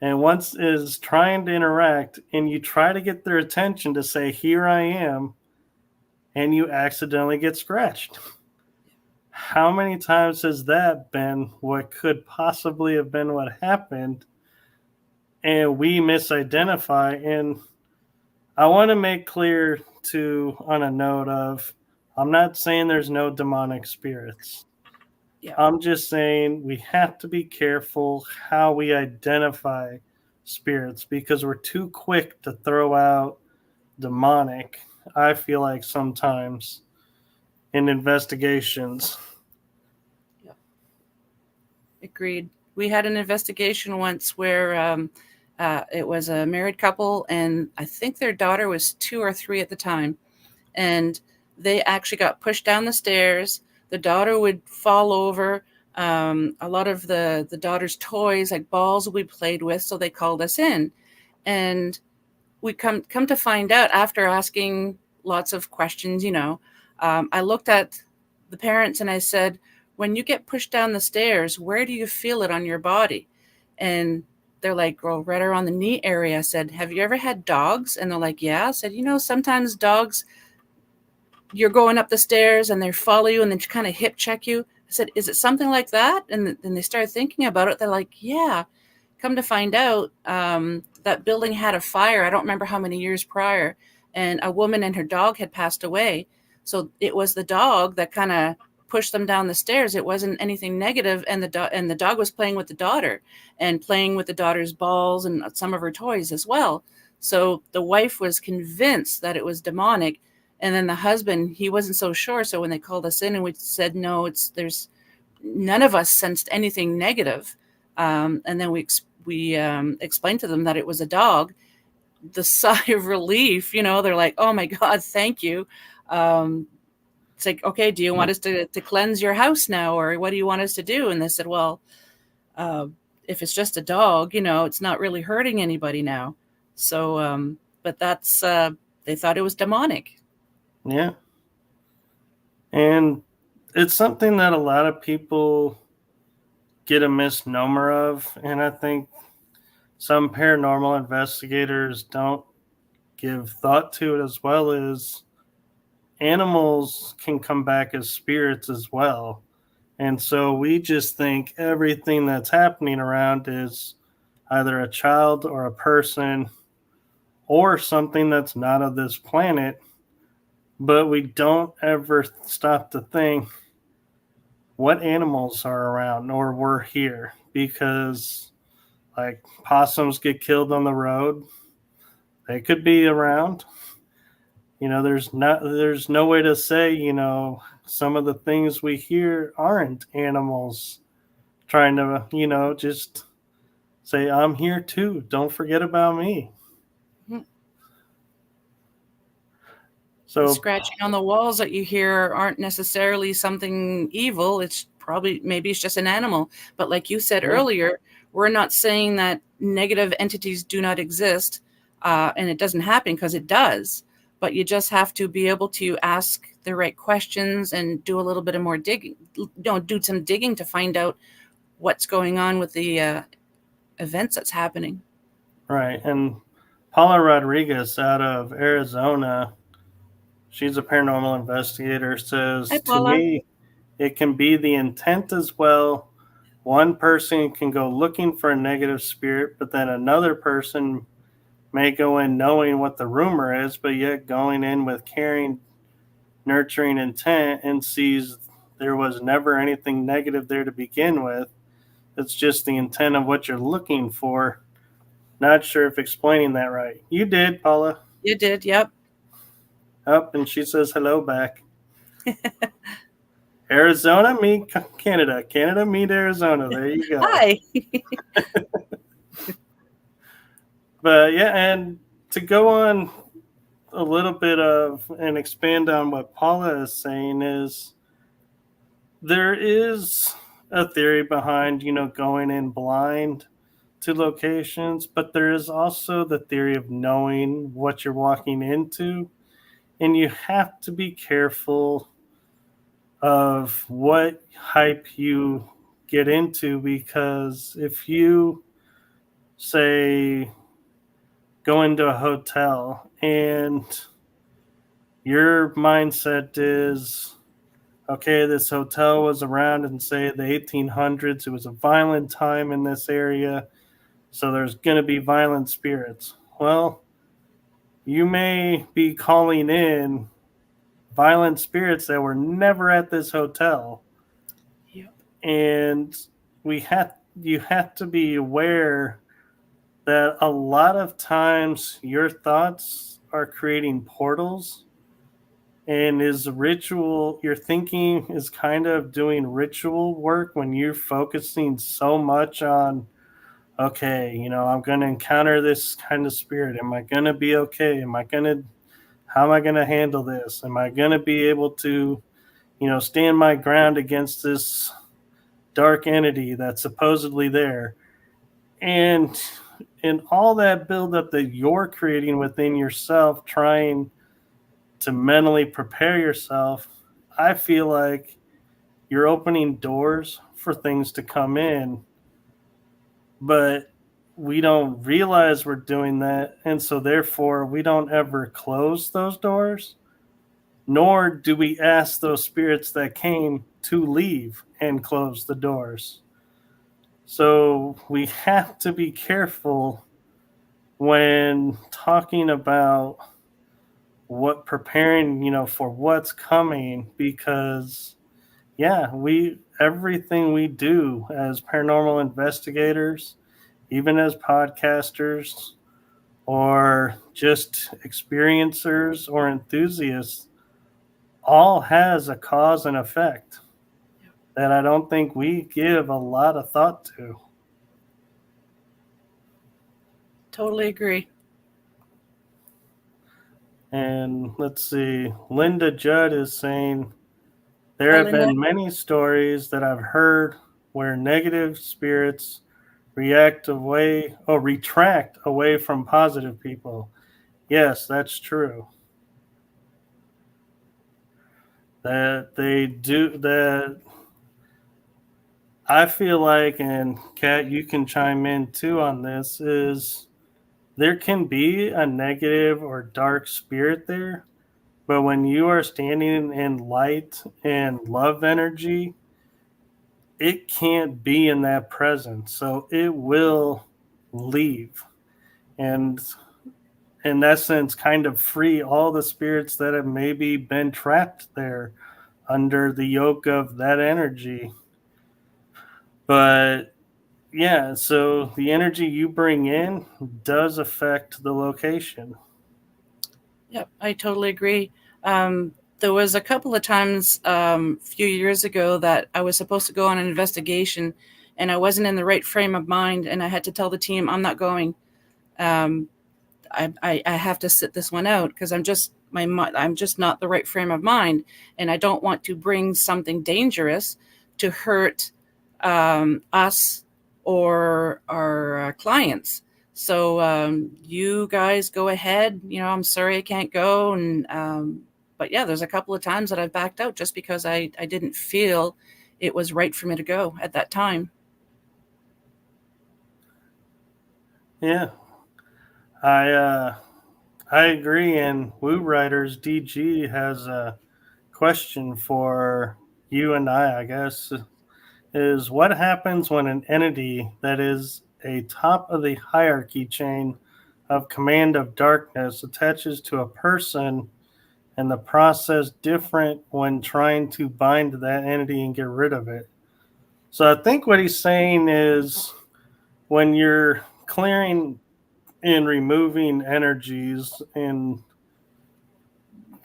and once is trying to interact, and you try to get their attention to say, here I am, and you accidentally get scratched. How many times has that been what could possibly have been what happened, and we misidentify? And I want to make clear on a note of, I'm not saying there's no demonic spirits.
Yeah.
I'm just saying we have to be careful how we identify spirits, because we're too quick to throw out demonic, I feel like, sometimes in investigations.
Yep. Agreed. We had an investigation once where it was a married couple, and I think their daughter was 2 or 3 at the time. And they actually got pushed down the stairs. The daughter would fall over. A lot of the daughter's toys, like balls, we played with, so they called us in. And we come to find out, after asking lots of questions, I looked at the parents and I said, when you get pushed down the stairs, where do you feel it on your body? And they're like, well, right around the knee area. I said, have you ever had dogs? And they're like, yeah. I said, sometimes dogs, you're going up the stairs and they follow you and then kind of hip check you. I said, is it something like that? And then they started thinking about it. They're like, yeah. Come to find out, that building had a fire. I don't remember how many years prior, and a woman and her dog had passed away. So it was the dog that kind of pushed them down the stairs. It wasn't anything negative, and the dog was playing with the daughter and playing with the daughter's balls and some of her toys as well. So the wife was convinced that it was demonic, and then the husband, he wasn't so sure. So when they called us in and we said, no, there's none of us sensed anything negative. And then we explained to them that it was a dog. The sigh of relief, they're like, oh my God, thank you. It's like, okay, do you want us to cleanse your house now? Or what do you want us to do? And they said, well, if it's just a dog, it's not really hurting anybody now. So, but that's, they thought it was demonic.
Yeah. And it's something that a lot of people get a misnomer of. And I think some paranormal investigators don't give thought to it, as well as animals can come back as spirits as well. And so we just think everything that's happening around is either a child or a person or something that's not of this planet. But we don't ever stop to think what animals are around or were here, because like possums get killed on the road. They could be around. There's no way to say, some of the things we hear aren't animals trying to, just say, I'm here too. Don't forget about me.
Mhm. The
So,
scratching on the walls that you hear aren't necessarily something evil. It's maybe it's just an animal. But like you said earlier, we're not saying that negative entities do not exist, and it doesn't happen, because it does. But you just have to be able to ask the right questions and do a little bit of more digging, do some digging to find out what's going on with the events that's happening.
right. And Paula Rodriguez out of Arizona, she's a paranormal investigator, says,
Hi,
to
Paula.
me, it can be the intent as well. One person can go looking for a negative spirit, but then another person may go in knowing what the rumor is, but yet going in with caring, nurturing intent and sees there was never anything negative there to begin with. It's just the intent of what you're looking for. Not sure if explaining that right. You did, Paula.
You did, yep.
Up, and she says hello back. Arizona meet Canada. Canada meet Arizona. There you go.
Hi.
But yeah, and to go on a little bit of and expand on what Paula is saying is there is a theory behind, going in blind to locations, but there is also the theory of knowing what you're walking into. And you have to be careful of what hype you get into, because if you say go into a hotel and your mindset is, okay, this hotel was around in, say, the 1800s. It was a violent time in this area, so there's going to be violent spirits. Well, you may be calling in violent spirits that were never at this hotel.
Yep.
And you have to be aware that a lot of times your thoughts are creating portals, and your thinking is kind of doing ritual work when you're focusing so much on, okay, I'm going to encounter this kind of spirit. Am I going to be okay? How am I going to handle this? Am I going to be able to, stand my ground against this dark entity that's supposedly there? And all that buildup that you're creating within yourself, trying to mentally prepare yourself, I feel like you're opening doors for things to come in, but we don't realize we're doing that. And so therefore we don't ever close those doors, nor do we ask those spirits that came to leave and close the doors. So we have to be careful when talking about what preparing, for what's coming, because everything we do as paranormal investigators, even as podcasters or just experiencers or enthusiasts, all has a cause and effect that I don't think we give a lot of thought to.
Totally agree.
And let's see, Linda Judd is saying, there
Hi,
have
Linda.
been many stories that I've heard where negative spirits retract away from positive people. Yes, that's true. That they do that. I feel like, and Kat, you can chime in too on this, is there can be a negative or dark spirit there, but when you are standing in light and love energy, it can't be in that presence. So it will leave. And in essence, kind of free all the spirits that have maybe been trapped there under the yoke of that energy. But yeah, so the energy you bring in does affect the location.
Yep, I totally agree. There was a couple of times a few years ago that I was supposed to go on an investigation, and I wasn't in the right frame of mind, and I had to tell the team, I'm not going. I have to sit this one out because I'm just not the right frame of mind, and I don't want to bring something dangerous to hurt us or our clients. So you guys go ahead. I'm sorry I can't go. And but yeah, there's a couple of times that I've backed out just because I didn't feel it was right for me to go at that time.
Yeah, I agree. And Woo Writers DG has a question for you and I guess, is what happens when an entity that is a top of the hierarchy chain of command of darkness attaches to a person, and the process different when trying to bind that entity and get rid of it. So I think what he's saying is when you're clearing and removing energies, and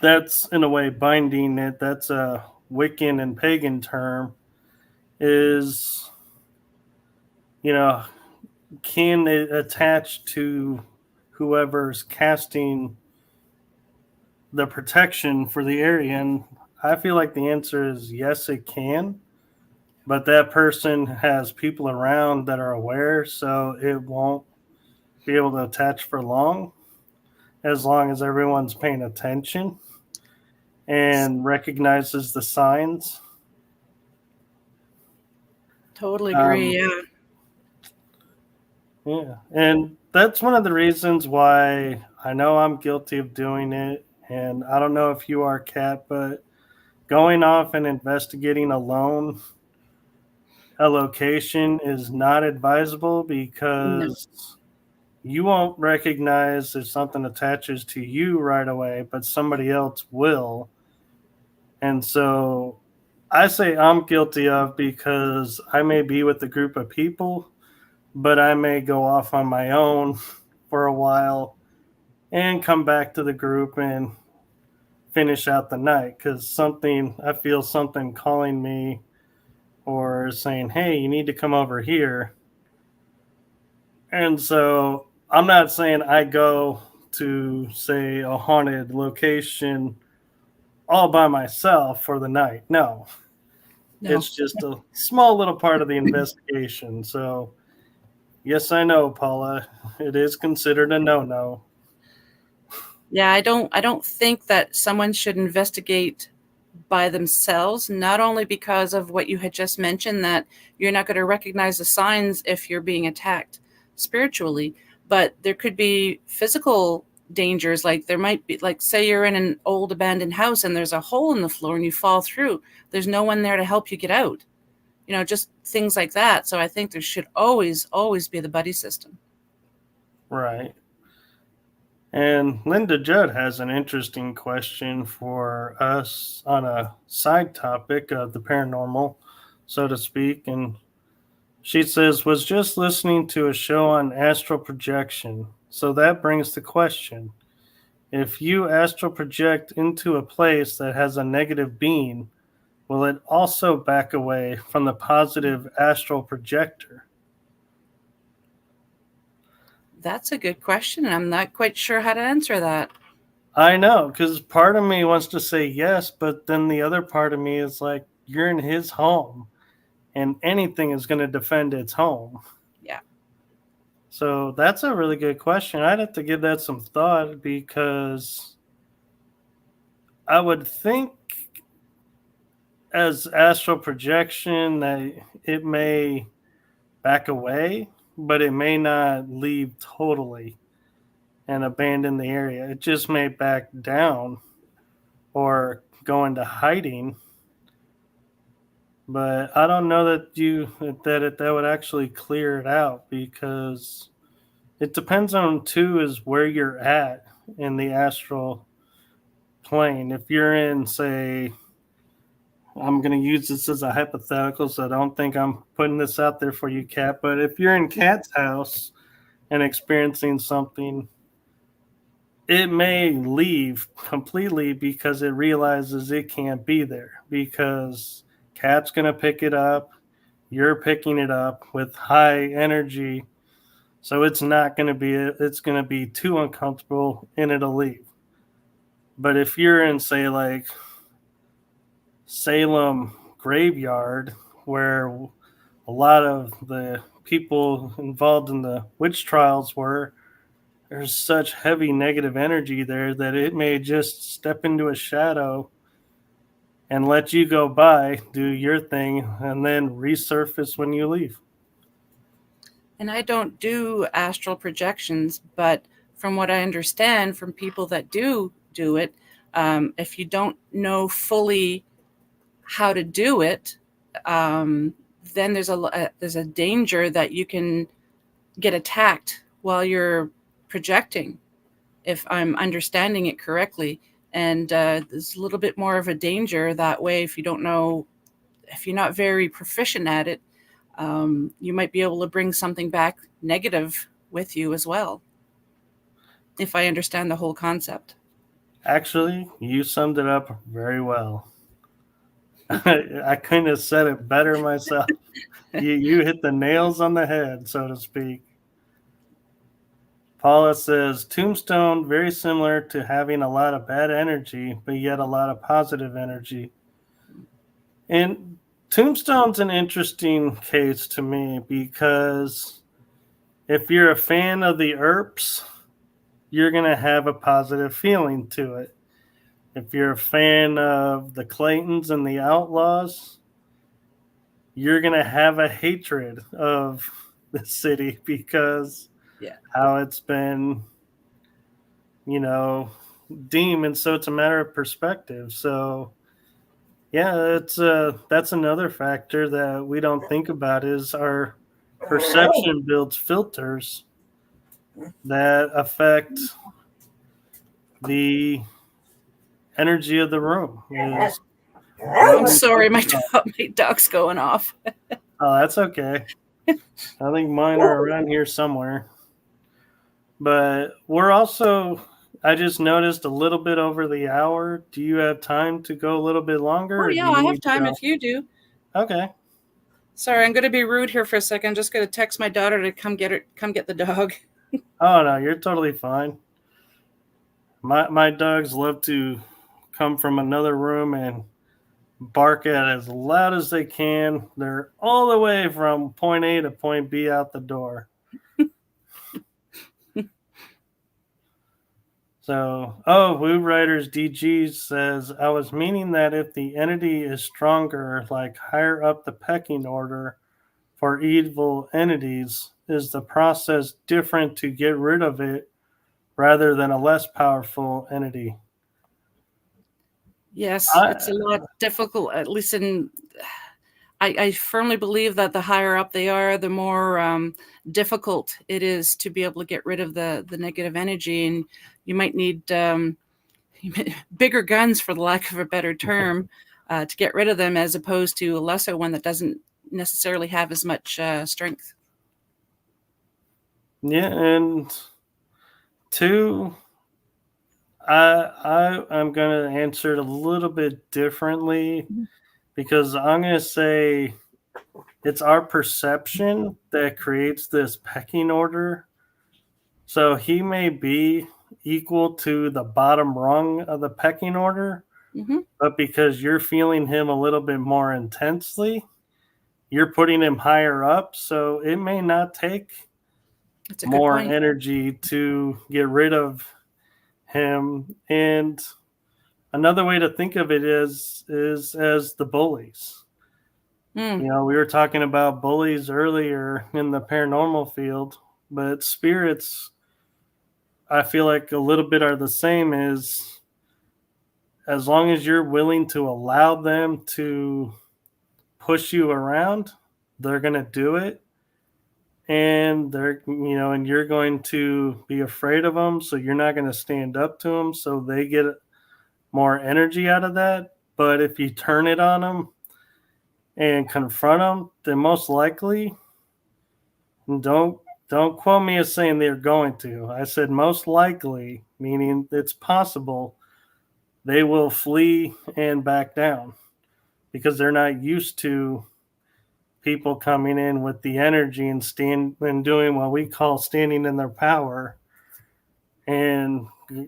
that's in a way binding it, that's a Wiccan and pagan term, is, can it attach to whoever's casting the protection for the area? And I feel like the answer is yes, it can, but that person has people around that are aware, so it won't be able to attach for long as everyone's paying attention and recognizes the signs.
Totally agree. Yeah.
Yeah. And that's one of the reasons why I know I'm guilty of doing it. And I don't know if you are, Kat, but going off and investigating alone a location is not advisable
No.
because you won't recognize if something attaches to you right away, but somebody else will. And so I say I'm guilty of because I may be with a group of people, but I may go off on my own for a while and come back to the group and finish out the night because I feel something calling me or saying, hey, you need to come over here. And so I'm not saying I go to, say, a haunted location all by myself for the night. No, it's just a small little part of the investigation. So, yes, I know, Paula, it is considered a no-no.
Yeah, I don't think that someone should investigate by themselves, not only because of what you had just mentioned, that you're not going to recognize the signs if you're being attacked spiritually, but there could be physical dangers. Like there might be, like, say you're in an old abandoned house and there's a hole in the floor and you fall through. There's no one there to help you get out. Just things like that. So I think there should always be the buddy system.
Right. And Linda Judd has an interesting question for us on a side topic of the paranormal, so to speak. And she says, was just listening to a show on astral projection. So that brings the question. If you astral project into a place that has a negative being, will it also back away from the positive astral projector?
That's a good question, and I'm not quite sure how to answer that.
I know, because part of me wants to say yes, but then the other part of me is like, you're in his home, and anything is going to defend its home.
Yeah.
So that's a really good question. I'd have to give that some thought because I would think as astral projection that it may back away, but it may not leave totally and abandon the area. It just may back down or go into hiding. But I don't know that would actually clear it out, because it depends on too is where you're at in the astral plane. If you're in, say, I'm going to use this as a hypothetical, so I don't think I'm putting this out there for you, Kat. But if you're in Kat's house and experiencing something, it may leave completely because it realizes it can't be there, because Kat's going to pick it up you're picking it up with high energy. So it's going to be too uncomfortable and it'll leave. But if you're in, say, like Salem graveyard, where a lot of the people involved in the witch trials were, there's such heavy negative energy there that it may just step into a shadow and let you go by, do your thing, and then resurface when you leave.
And I don't do astral projections, but from what I understand from people that do it, if you don't know fully how to do it, then there's a danger that you can get attacked while you're projecting, if I'm understanding it correctly. And there's a little bit more of a danger that way if you're not very proficient at it. You might be able to bring something back negative with you as well, if I understand the whole concept.
Actually, you summed it up very well. I couldn't have said it better myself. You hit the nails on the head, so to speak. Paula says, Tombstone, very similar to having a lot of bad energy, but yet a lot of positive energy. And Tombstone's an interesting case to me because if you're a fan of the Earps, you're going to have a positive feeling to it. If you're a fan of the Claytons and the Outlaws, you're going to have a hatred of the city because how it's been, deemed. And so it's a matter of perspective. So, yeah, that's another factor that we don't think about is our perception builds filters that affect the energy of the room.
I'm sorry, my dog's going off.
Oh, that's okay. I think mine are around here somewhere. But I just noticed a little bit over the hour. Do you have time to go a little bit longer?
Oh, yeah, I have time if you do.
Okay.
Sorry, I'm going to be rude here for a second. I'm just going to text my daughter to come get the dog.
Oh, no, you're totally fine. My dogs love to come from another room and bark at as loud as they can. They're all the way from point A to point B out the door. So, Woo Riders DG says, I was meaning that if the entity is stronger, like higher up the pecking order for evil entities, is the process different to get rid of it rather than a less powerful entity?
Yes, it's a lot difficult, at least I firmly believe that the higher up they are, the more difficult it is to be able to get rid of the negative energy. And you might need bigger guns, for the lack of a better term, to get rid of them, as opposed to a lesser one that doesn't necessarily have as much strength.
Yeah, and two, I'm going to answer it a little bit differently because I'm going to say it's our perception that creates this pecking order. So he may be equal to the bottom rung of the pecking order, but because you're feeling him a little bit more intensely, you're putting him higher up. So it may not take more energy to get rid of him. And another way to think of it is as the bullies. We were talking about bullies earlier in the paranormal field, but spirits, I feel like a little bit are the same. Is as long as you're willing to allow them to push you around, they're going to do it. And and you're going to be afraid of them. So you're not going to stand up to them. So they get more energy out of that. But if you turn it on them and confront them, then most likely, don't quote me as saying they're going to. I said most likely, meaning it's possible they will flee and back down because they're not used to people coming in with the energy and doing what we call standing in their power and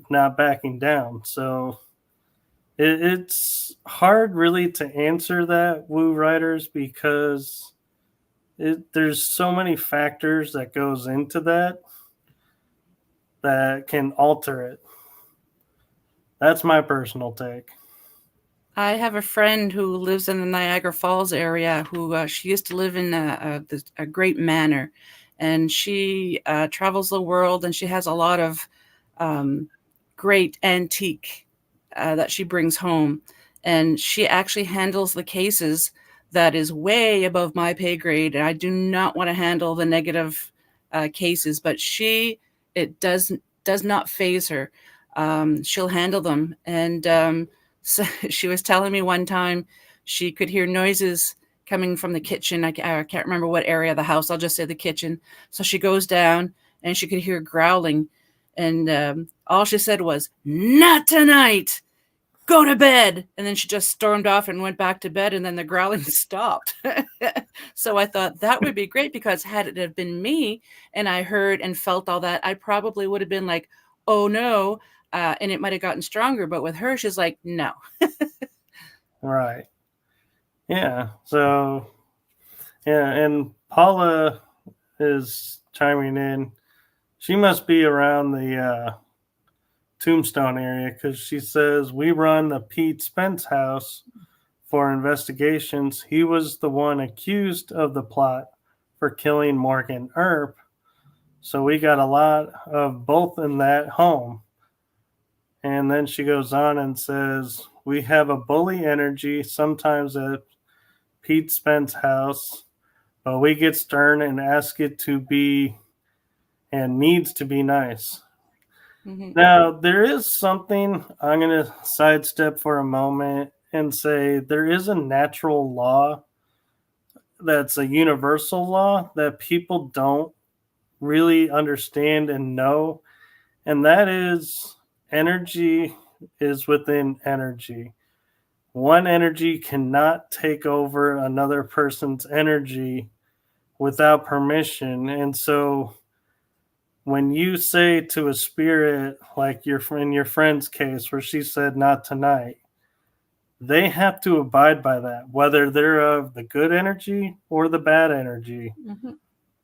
not backing down. So it's hard really to answer that, woo writers, because there's so many factors that goes into that can alter it. That's my personal take.
I have a friend who lives in the Niagara Falls area who she used to live in a great manor, and she travels the world, and she has a lot of great antique that she brings home, and she actually handles the cases that is way above my pay grade, and I do not want to handle the negative cases, but it does not faze her. She'll handle them, and so she was telling me one time she could hear noises coming from the kitchen. I can't remember what area of the house. I'll just say the kitchen. So she goes down and she could hear growling. And all she said was, "Not tonight. Go to bed." And then she just stormed off and went back to bed. And then the growling stopped. So I thought that would be great, because had it have been me and I heard and felt all that, I probably would have been like, "Oh no." And it might have gotten stronger, but with her, she's like, no.
Right. Yeah. So, yeah. And Paula is chiming in. She must be around the Tombstone area, because she says, we run the Pete Spence house for investigations. He was the one accused of the plot for killing Morgan Earp. So we got a lot of both in that home. And then she goes on and says, we have a bully energy sometimes at Pete Spence house, but we get stern and ask it to be and needs to be nice. Mm-hmm. Now, there is something I'm going to sidestep for a moment and say there is a natural law that's a universal law that people don't really understand and know, and that is energy is within energy. One energy cannot take over another person's energy without permission. And so when you say to a spirit, like in your friend's case where she said not tonight, they have to abide by that, whether they're of the good energy or the bad energy. Mm-hmm.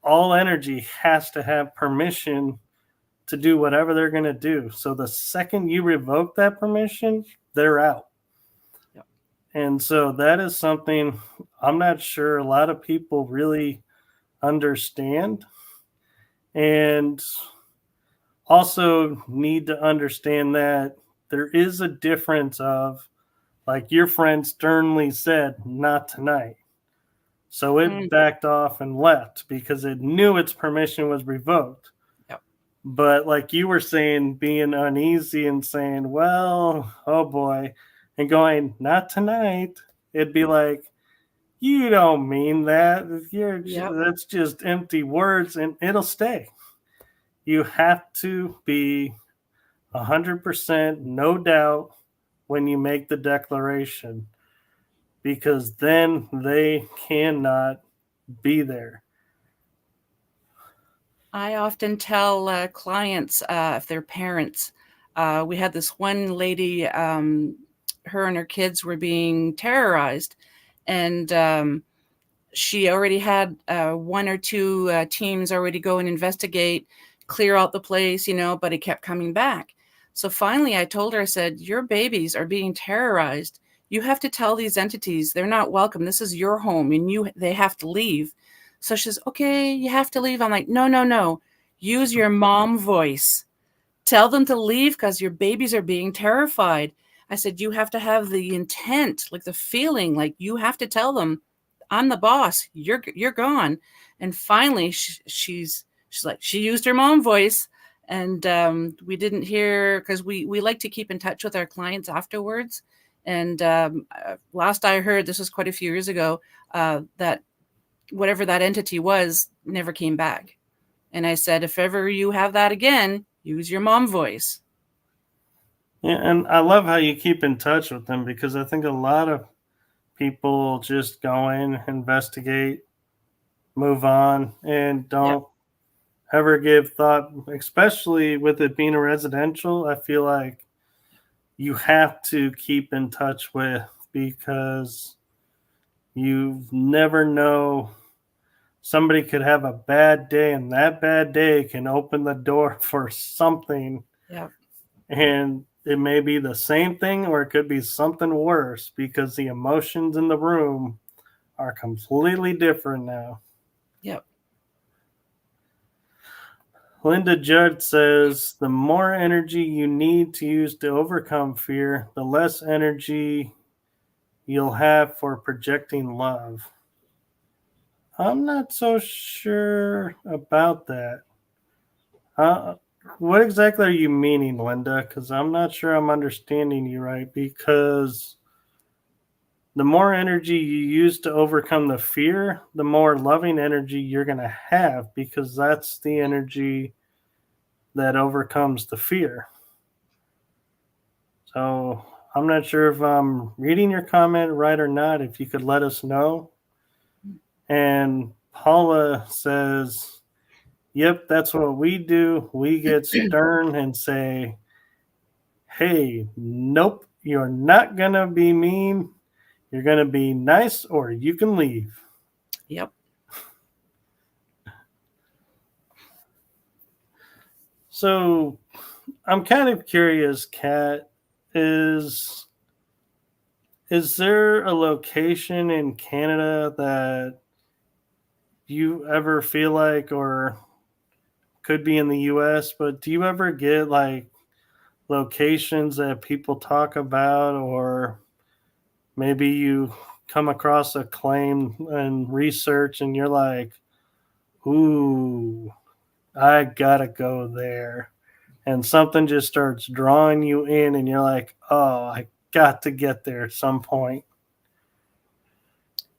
All energy has to have permission to do whatever they're going to do. So the second you revoke that permission, they're out. Yep. And so that is something I'm not sure a lot of people really understand, and also need to understand that there is a difference of, like your friend sternly said, not tonight. So it backed off and left because it knew its permission was revoked. But like you were saying, being uneasy and saying, well, oh boy, and going, not tonight, it'd be like, you don't mean that. That's just empty words, and it'll stay. You have to be 100% no doubt when you make the declaration, because then they cannot be there.
I often tell clients, if they're parents, we had this one lady, her and her kids were being terrorized, and she already had one or two teams already go and investigate, clear out the place, but it kept coming back. So finally I told her, I said, your babies are being terrorized. You have to tell these entities they're not welcome. This is your home, and they have to leave. So she says, okay, you have to leave. I'm like, no. Use your mom voice. Tell them to leave because your babies are being terrified. I said, you have to have the intent, like the feeling, like you have to tell them, I'm the boss. You're gone. And finally, she's like, she used her mom voice, and we didn't hear, because we like to keep in touch with our clients afterwards. And last I heard, this was quite a few years ago, that whatever that entity was never came back. And I said, if ever you have that again, use your mom voice.
Yeah, and I love how you keep in touch with them, because I think a lot of people just go in, investigate, move on and
Yep.
don't ever give thought, especially with it being a residential. I feel like you have to keep in touch with, because you never know. Somebody could have a bad day, and that bad day can open the door for something.
Yep.
And it may be the same thing, or it could be something worse, because the emotions in the room are completely different now.
Yep.
Linda Judd says the more energy you need to use to overcome fear, the less energy you'll have for projecting love. I'm not so sure about that. Uh, what exactly are you meaning, Linda? Because I'm not sure I'm understanding you right. Because the more energy you use to overcome the fear, the more loving energy you're going to have, because that's the energy that overcomes the fear. So I'm not sure if I'm reading your comment right or not. If you could let us know. And Paula says, yep, that's what we do. We get stern and say, hey, nope, you're not going to be mean. You're going to be nice, or you can leave.
Yep.
So I'm kind of curious, Kat, is is there a location in Canada that you ever feel like, or could be in the US, but do you ever get like locations that people talk about, or maybe you come across a claim and research and you're like, ooh, I gotta go there. And something just starts drawing you in, and you're like, oh, I got to get there at some point.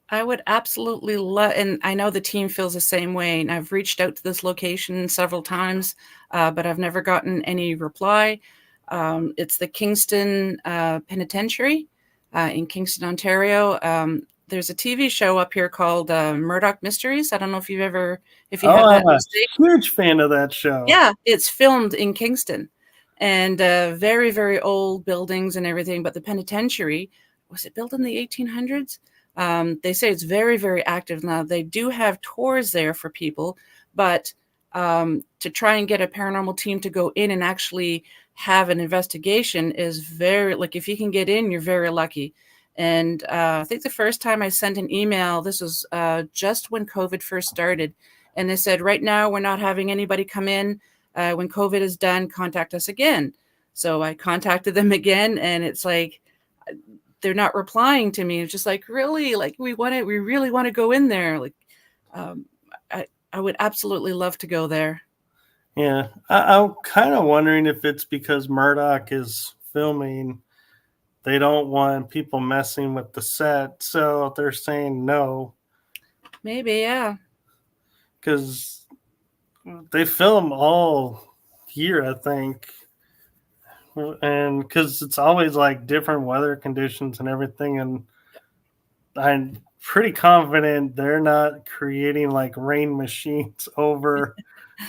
I would absolutely love, and I know the team feels the same way. And I've reached out to this location several times, but I've never gotten any reply. It's the Kingston Penitentiary in Kingston, Ontario. There's a TV show up here called Murdoch Mysteries. I don't know if you
Oh,
have that
I'm a
mistake.
huge fan of that show.
Yeah, it's filmed in Kingston, and very, very old buildings and everything. But the penitentiary, was it built in the 1800s? They say it's very, very active now. They do have tours there for people, but to try and get a paranormal team to go in and actually have an investigation is very, like, if you can get in, you're very lucky. And I think the first time I sent an email, this was just when COVID first started, and they said, right now, we're not having anybody come in. When COVID is done, contact us again. So I contacted them again, and it's like, they're not replying to me. It's just like, really, like, we really want to go in there. Like, um, I would absolutely love to go there.
Yeah, I'm kind of wondering if it's because Murdoch is filming, they don't want people messing with the set, so they're saying no.
Maybe, yeah.
Because they film all year, I think, and because it's always like different weather conditions and everything, and I'm pretty confident they're not creating like rain machines over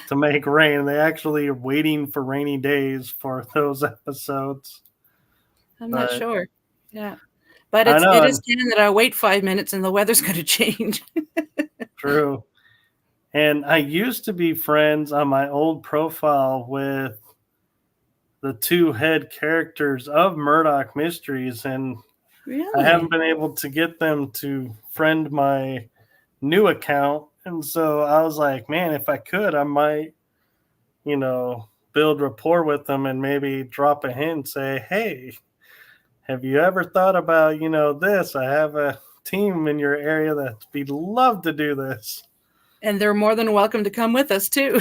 to make rain. They actually are waiting for rainy days for those episodes.
I'm not
But
sure. Yeah. But
I
it
know,
is
and
Canada. Wait 5 minutes and the weather's going to change.
true. And I used to be friends on my old profile with the two head characters of Murdoch Mysteries, and I
Really?
haven't been able to get them to friend my new account. And so I was like, man, if I could, I might, build rapport with them and maybe drop a hint, say, hey, have you ever thought about, this? I have a team in your area that'd be love to do this.
And they're more than welcome to come with us too.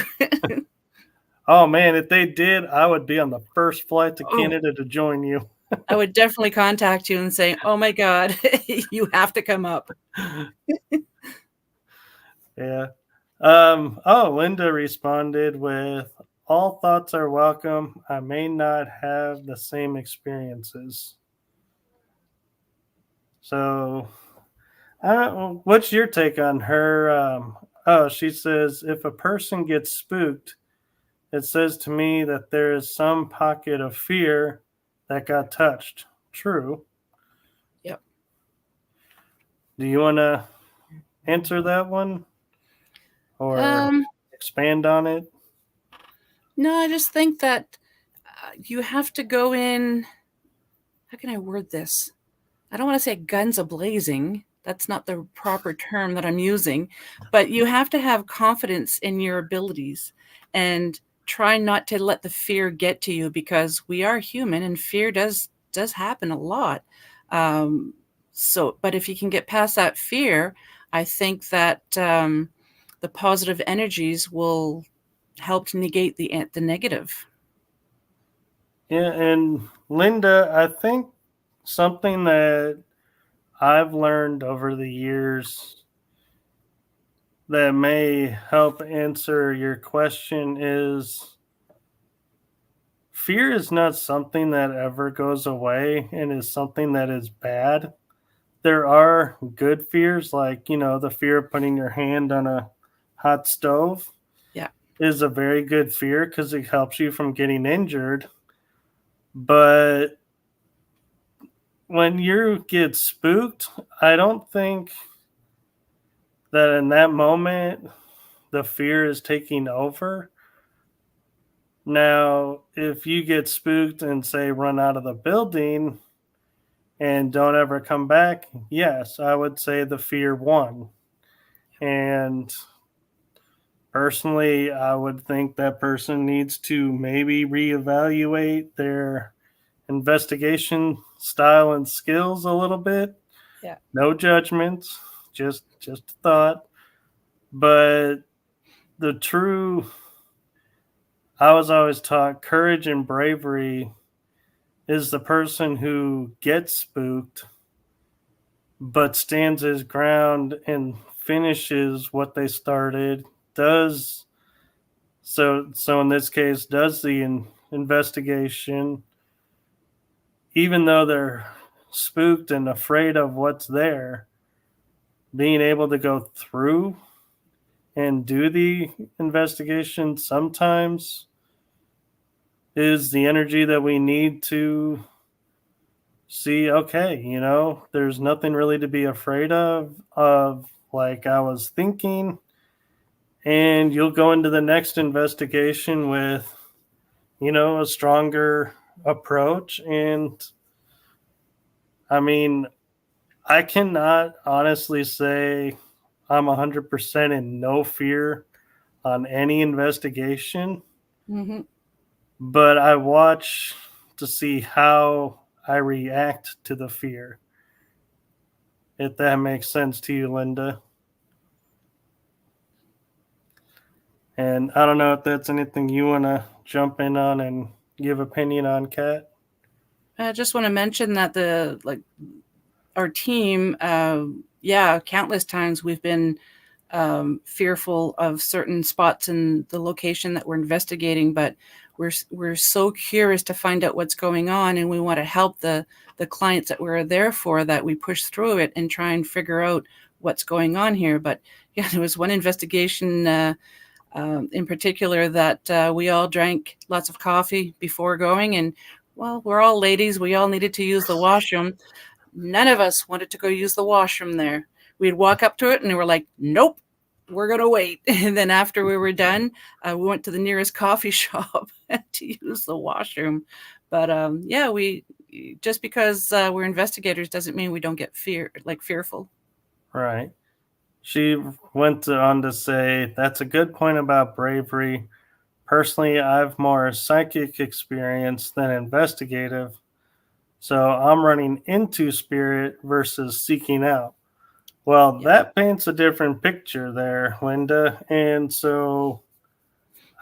Oh man, if they did, I would be on the first flight to
Oh,
Canada to join you.
I would definitely contact you and say, oh my God, you have to come up.
Yeah. Linda responded with, all thoughts are welcome. I may not have the same experiences. So, what's your take on her? Oh, she says, if a person gets spooked, it says to me that there is some pocket of fear that got touched. True.
Yep.
Do you want to answer that one or
Um,
expand on it?
no, I just think that you have to go in. How can I word this? I don't want to say guns a-blazing. That's not the proper term that I'm using. But you have to have confidence in your abilities and try not to let the fear get to you, because we are human and fear does happen a lot. But if you can get past that fear, I think that the positive energies will help to negate the negative.
Yeah, and Linda, I think something that I've learned over the years that may help answer your question is fear is not something that ever goes away and is something that is bad. There are good fears, like, the fear of putting your hand on a hot stove
Yeah.
is a very good fear because it helps you from getting injured. But when you get spooked, I don't think that in that moment the fear is taking over. Now, if you get spooked and say run out of the building and don't ever come back, yes, I would say the fear won. And personally, I would think that person needs to maybe reevaluate their investigation style and skills a little bit.
Yeah.
No judgments, just a thought. But the true, I was always taught courage and bravery is the person who gets spooked but stands his ground and finishes what they started, does so in this case does the investigation even though they're spooked and afraid of what's there, being able to go through and do the investigation sometimes is the energy that we need to see, okay, there's nothing really to be afraid of like I was thinking, and you'll go into the next investigation with a stronger approach. And I mean, I cannot honestly say I'm 100% in no fear on any investigation,
Mm-hmm.
but I watch to see how I react to the fear. If that makes sense to you, Linda. And I don't know if that's anything you want to jump in on and give opinion on, Kat.
I just want to mention that our team, countless times we've been fearful of certain spots in the location that we're investigating, but we're so curious to find out what's going on, and we want to help the clients that we're there for, that we push through it and try and figure out what's going on here. But yeah, there was one investigation in particular that we all drank lots of coffee before going, and well, we're all ladies, we all needed to use the washroom. None of us wanted to go use the washroom there. We'd walk up to it and we're like, nope, we're going to wait. And then after we were done, we went to the nearest coffee shop to use the washroom. But we just because we're investigators doesn't mean we don't get fearful.
Right. She went on to say, that's a good point about bravery. Personally, I've more psychic experience than investigative. So I'm running into spirit versus seeking out. Well, that paints a different picture there, Linda. And so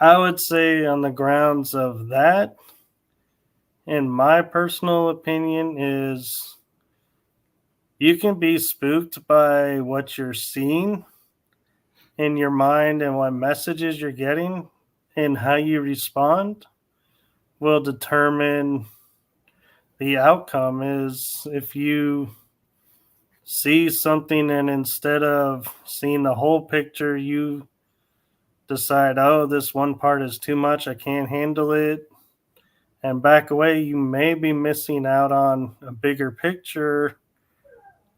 I would say, on the grounds of that, in my personal opinion, is you can be spooked by what you're seeing in your mind, and what messages you're getting, and how you respond will determine the outcome. Is if you see something and instead of seeing the whole picture, you decide, oh, this one part is too much, I can't handle it, and back away, you may be missing out on a bigger picture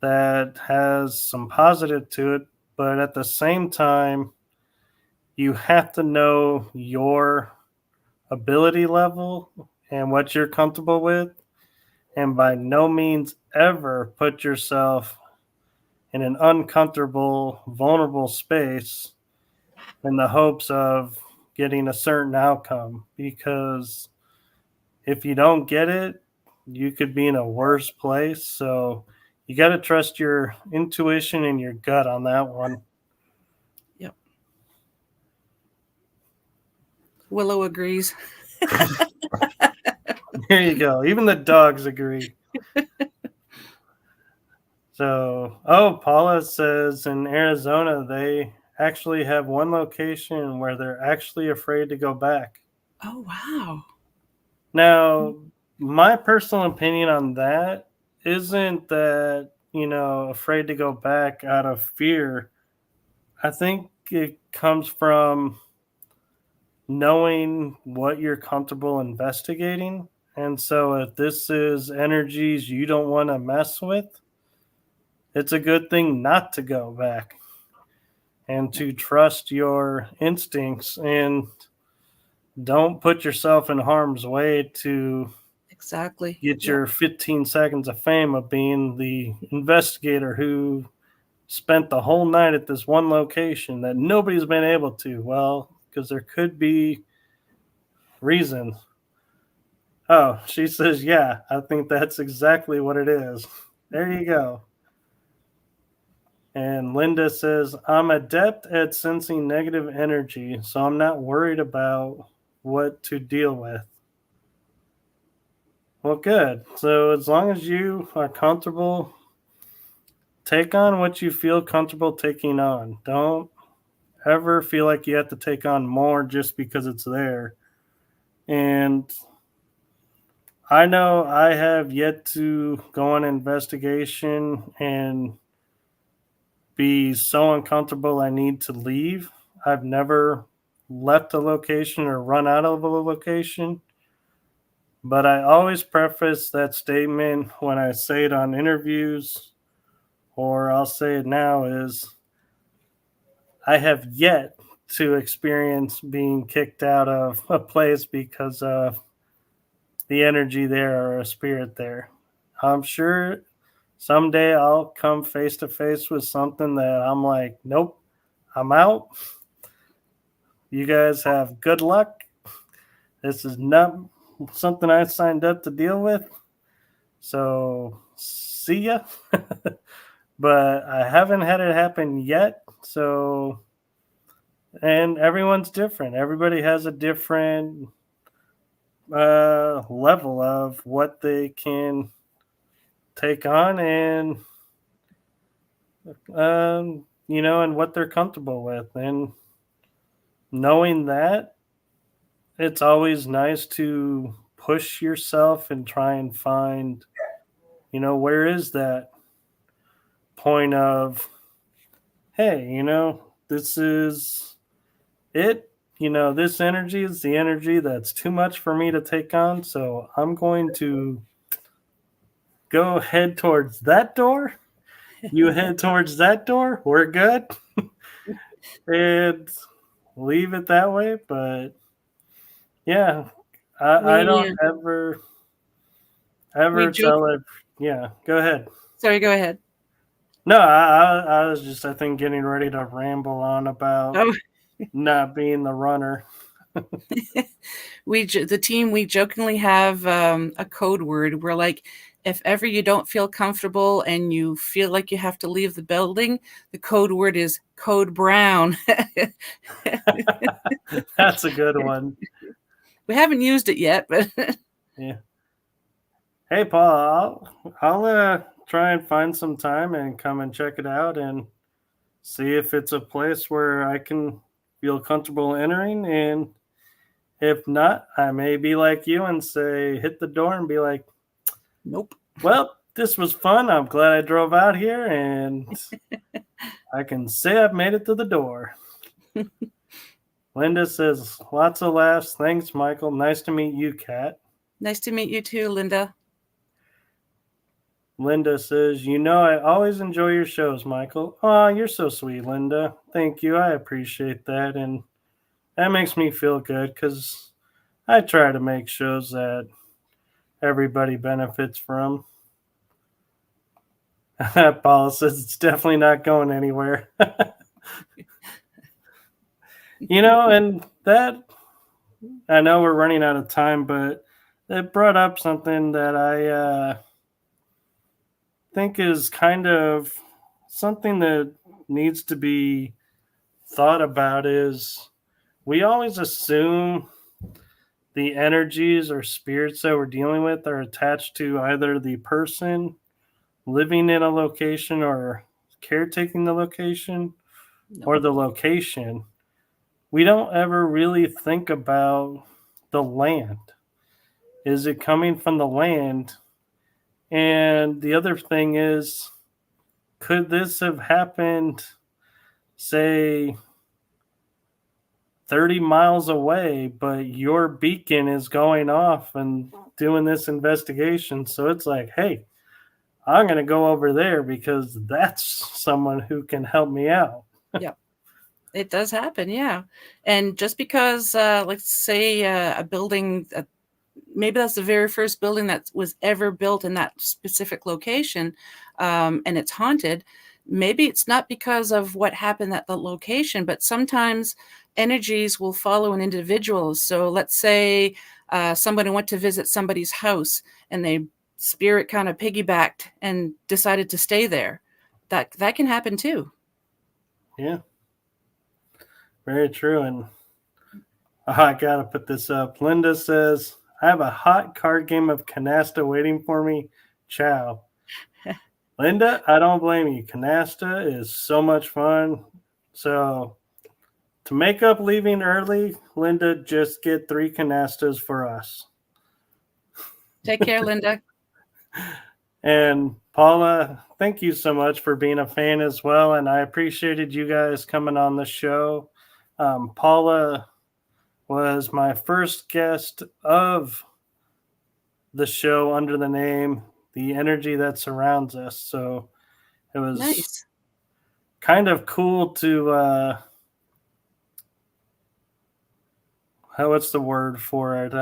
that has some positive to it. But at the same time, you have to know your ability level and what you're comfortable with, and by no means ever put yourself in an uncomfortable, vulnerable space in the hopes of getting a certain outcome. Because if you don't get it, you could be in a worse place. So you got to trust your intuition and your gut on that one.
Yep. Willow agrees.
There you go. Even the dogs agree. So, Paula says in Arizona, they actually have one location where they're actually afraid to go back.
Oh, wow.
Now, my personal opinion on that isn't that, afraid to go back out of fear. I think it comes from knowing what you're comfortable investigating. And so if this is energies you don't want to mess with, it's a good thing not to go back and to trust your instincts and don't put yourself in harm's way to
Exactly.
get your 15 seconds of fame of being the investigator who spent the whole night at this one location that nobody's been able to. Well, because there could be reasons. Oh, she says, yeah, I think that's exactly what it is. There you go. And Linda says, I'm adept at sensing negative energy, so I'm not worried about what to deal with. Well, good. So as long as you are comfortable, take on what you feel comfortable taking on. Don't ever feel like you have to take on more just because it's there. And I know I have yet to go on investigation and be so uncomfortable I need to leave. I've never left a location or run out of a location. But I always preface that statement when I say it on interviews, or I'll say it now, is I have yet to experience being kicked out of a place because of the energy there or a spirit there. I'm sure someday I'll come face to face with something that I'm like, nope, I'm out. You guys have good luck. This is not something I signed up to deal with. So, see ya. But I haven't had it happen yet. So, and everyone's different. Everybody has a different level of what they can take on and and what they're comfortable with. And knowing that, it's always nice to push yourself and try and find, where is that point of, hey, this is it. This energy is the energy that's too much for me to take on. So I'm going to go head towards that door. You head towards that door. We're good. And leave it that way. But yeah, I don't ever tell it. Yeah, go ahead.
Sorry, go ahead.
No, I was just, I think, getting ready to ramble on about not being the runner.
The team, we jokingly have a code word. We're like, if ever you don't feel comfortable and you feel like you have to leave the building, the code word is Code Brown.
That's a good one.
We haven't used it yet, but
yeah. Hey, Paul, I'll try and find some time and come and check it out and see if it's a place where I can feel comfortable entering. And if not, I may be like you and say, hit the door and be like,
nope.
Well, this was fun. I'm glad I drove out here, and I can say I've made it to the door. Linda says, lots of laughs. Thanks, Michael. Nice to meet you, Kat.
Nice to meet you too, Linda.
Linda says, I always enjoy your shows, Michael. Oh, you're so sweet, Linda. Thank you. I appreciate that. And that makes me feel good because I try to make shows that everybody benefits from. Paula says it's definitely not going anywhere. And that, I know we're running out of time, but it brought up something that I think is kind of something that needs to be thought about is we always assume the energies or spirits that we're dealing with are attached to either the person living in a location or caretaking the location or the location. We don't ever really think about the land. Is it coming from the land? And the other thing is, could this have happened, say, 30 miles away, but your beacon is going off and doing this investigation? So it's like, hey, I'm going to go over there because that's someone who can help me out.
Yeah, it does happen. Yeah. And just because, let's say a building, maybe that's the very first building that was ever built in that specific location, and it's haunted. Maybe it's not because of what happened at the location, but sometimes energies will follow an individual. So let's say somebody went to visit somebody's house and they spirit kind of piggybacked and decided to stay there. That can happen too.
Yeah, very true. And I gotta put this up. Linda says, I have a hot card game of canasta waiting for me. Ciao. Linda, I don't blame you. Canasta is so much fun. So to make up leaving early, Linda, just get 3 canastas for us.
Take care, Linda.
And Paula, thank you so much for being a fan as well. And I appreciated you guys coming on the show. Paula was my first guest of the show under the name The Energy That Surrounds Us. So it was
nice.
Kind of cool to what's the word for it?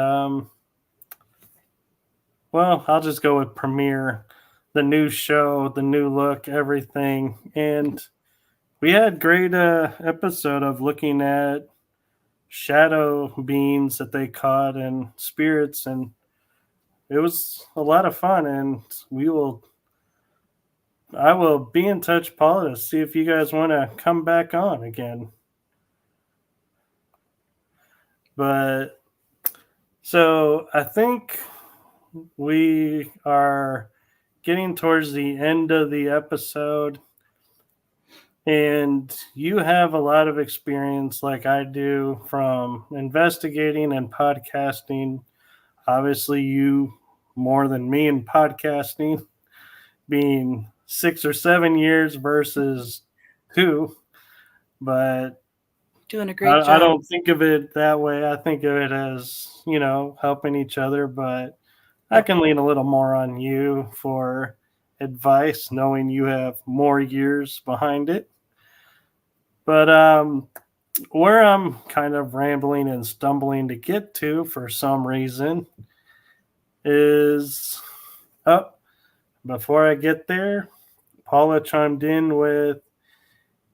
Well, I'll just go with premiere, the new show, the new look, everything. And we had great episode of looking at shadow beings that they caught and spirits, and it was a lot of fun. And I will be in touch, Paula, to see if you guys want to come back on again. But so I think we are getting towards the end of the episode, and you have a lot of experience like I do from investigating and podcasting. Obviously, you more than me in podcasting, being 6 or 7 years versus 2. But
doing a great job.
I don't think of it that way. I think of it as, helping each other. But I can lean a little more on you for advice, knowing you have more years behind it. But where I'm kind of rambling and stumbling to get to for some reason is, before I get there, Paula chimed in with,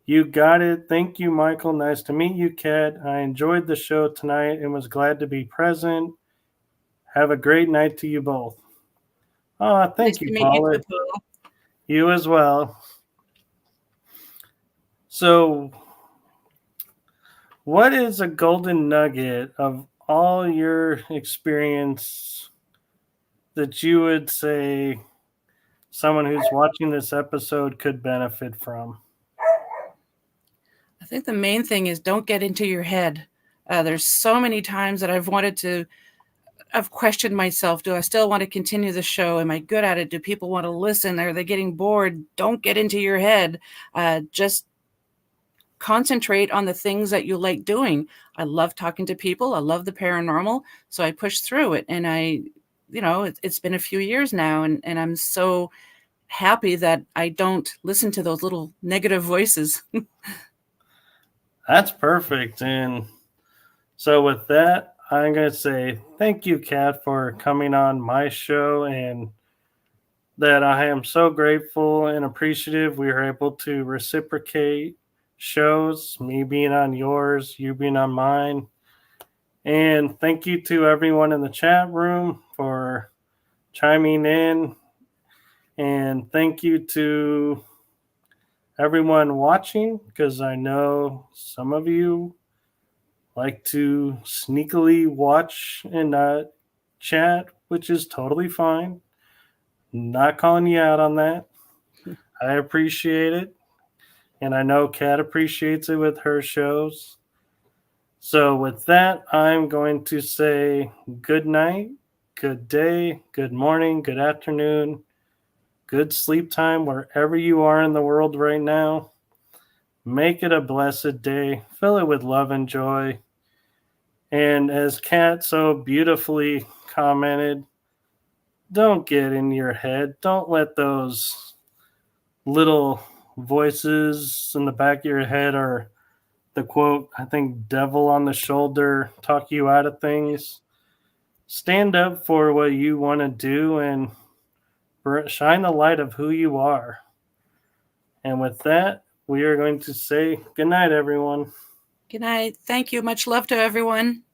you got it. Thank you, Michael. Nice to meet you, Kat. I enjoyed the show tonight and was glad to be present. Have a great night to you both. Oh, thank you, Paula. You as well. So, what is a golden nugget of all your experience that you would say someone who's watching this episode could benefit from?
I think the main thing is don't get into your head. There's so many times that I've wanted to I've questioned myself. Do I still want to continue the show? Am I good at it? Do people want to listen? Are they getting bored? Don't get into your head. Just concentrate on the things that you like doing. I love talking to people. I love the paranormal. So I pushed through it. And it's been a few years now. And I'm so happy that I don't listen to those little negative voices.
That's perfect. And so with that, I'm going to say thank you, Kat, for coming on my show, and that I am so grateful and appreciative we were able to reciprocate shows, me being on yours, you being on mine. And thank you to everyone in the chat room for chiming in. And thank you to everyone watching, because I know some of you like to sneakily watch and not chat, which is totally fine. Not calling you out on that. I appreciate it. And I know Kat appreciates it with her shows. So with that, I'm going to say good night, good day, good morning, good afternoon, good sleep time wherever you are in the world right now. Make it a blessed day. Fill it with love and joy. And as Kat so beautifully commented, don't get in your head. Don't let those little voices in the back of your head, or the quote, I think, devil on the shoulder, talk you out of things. Stand up for what you want to do and shine the light of who you are. And with that, we are going to say good night, everyone.
Good night. Thank you. Much love to everyone.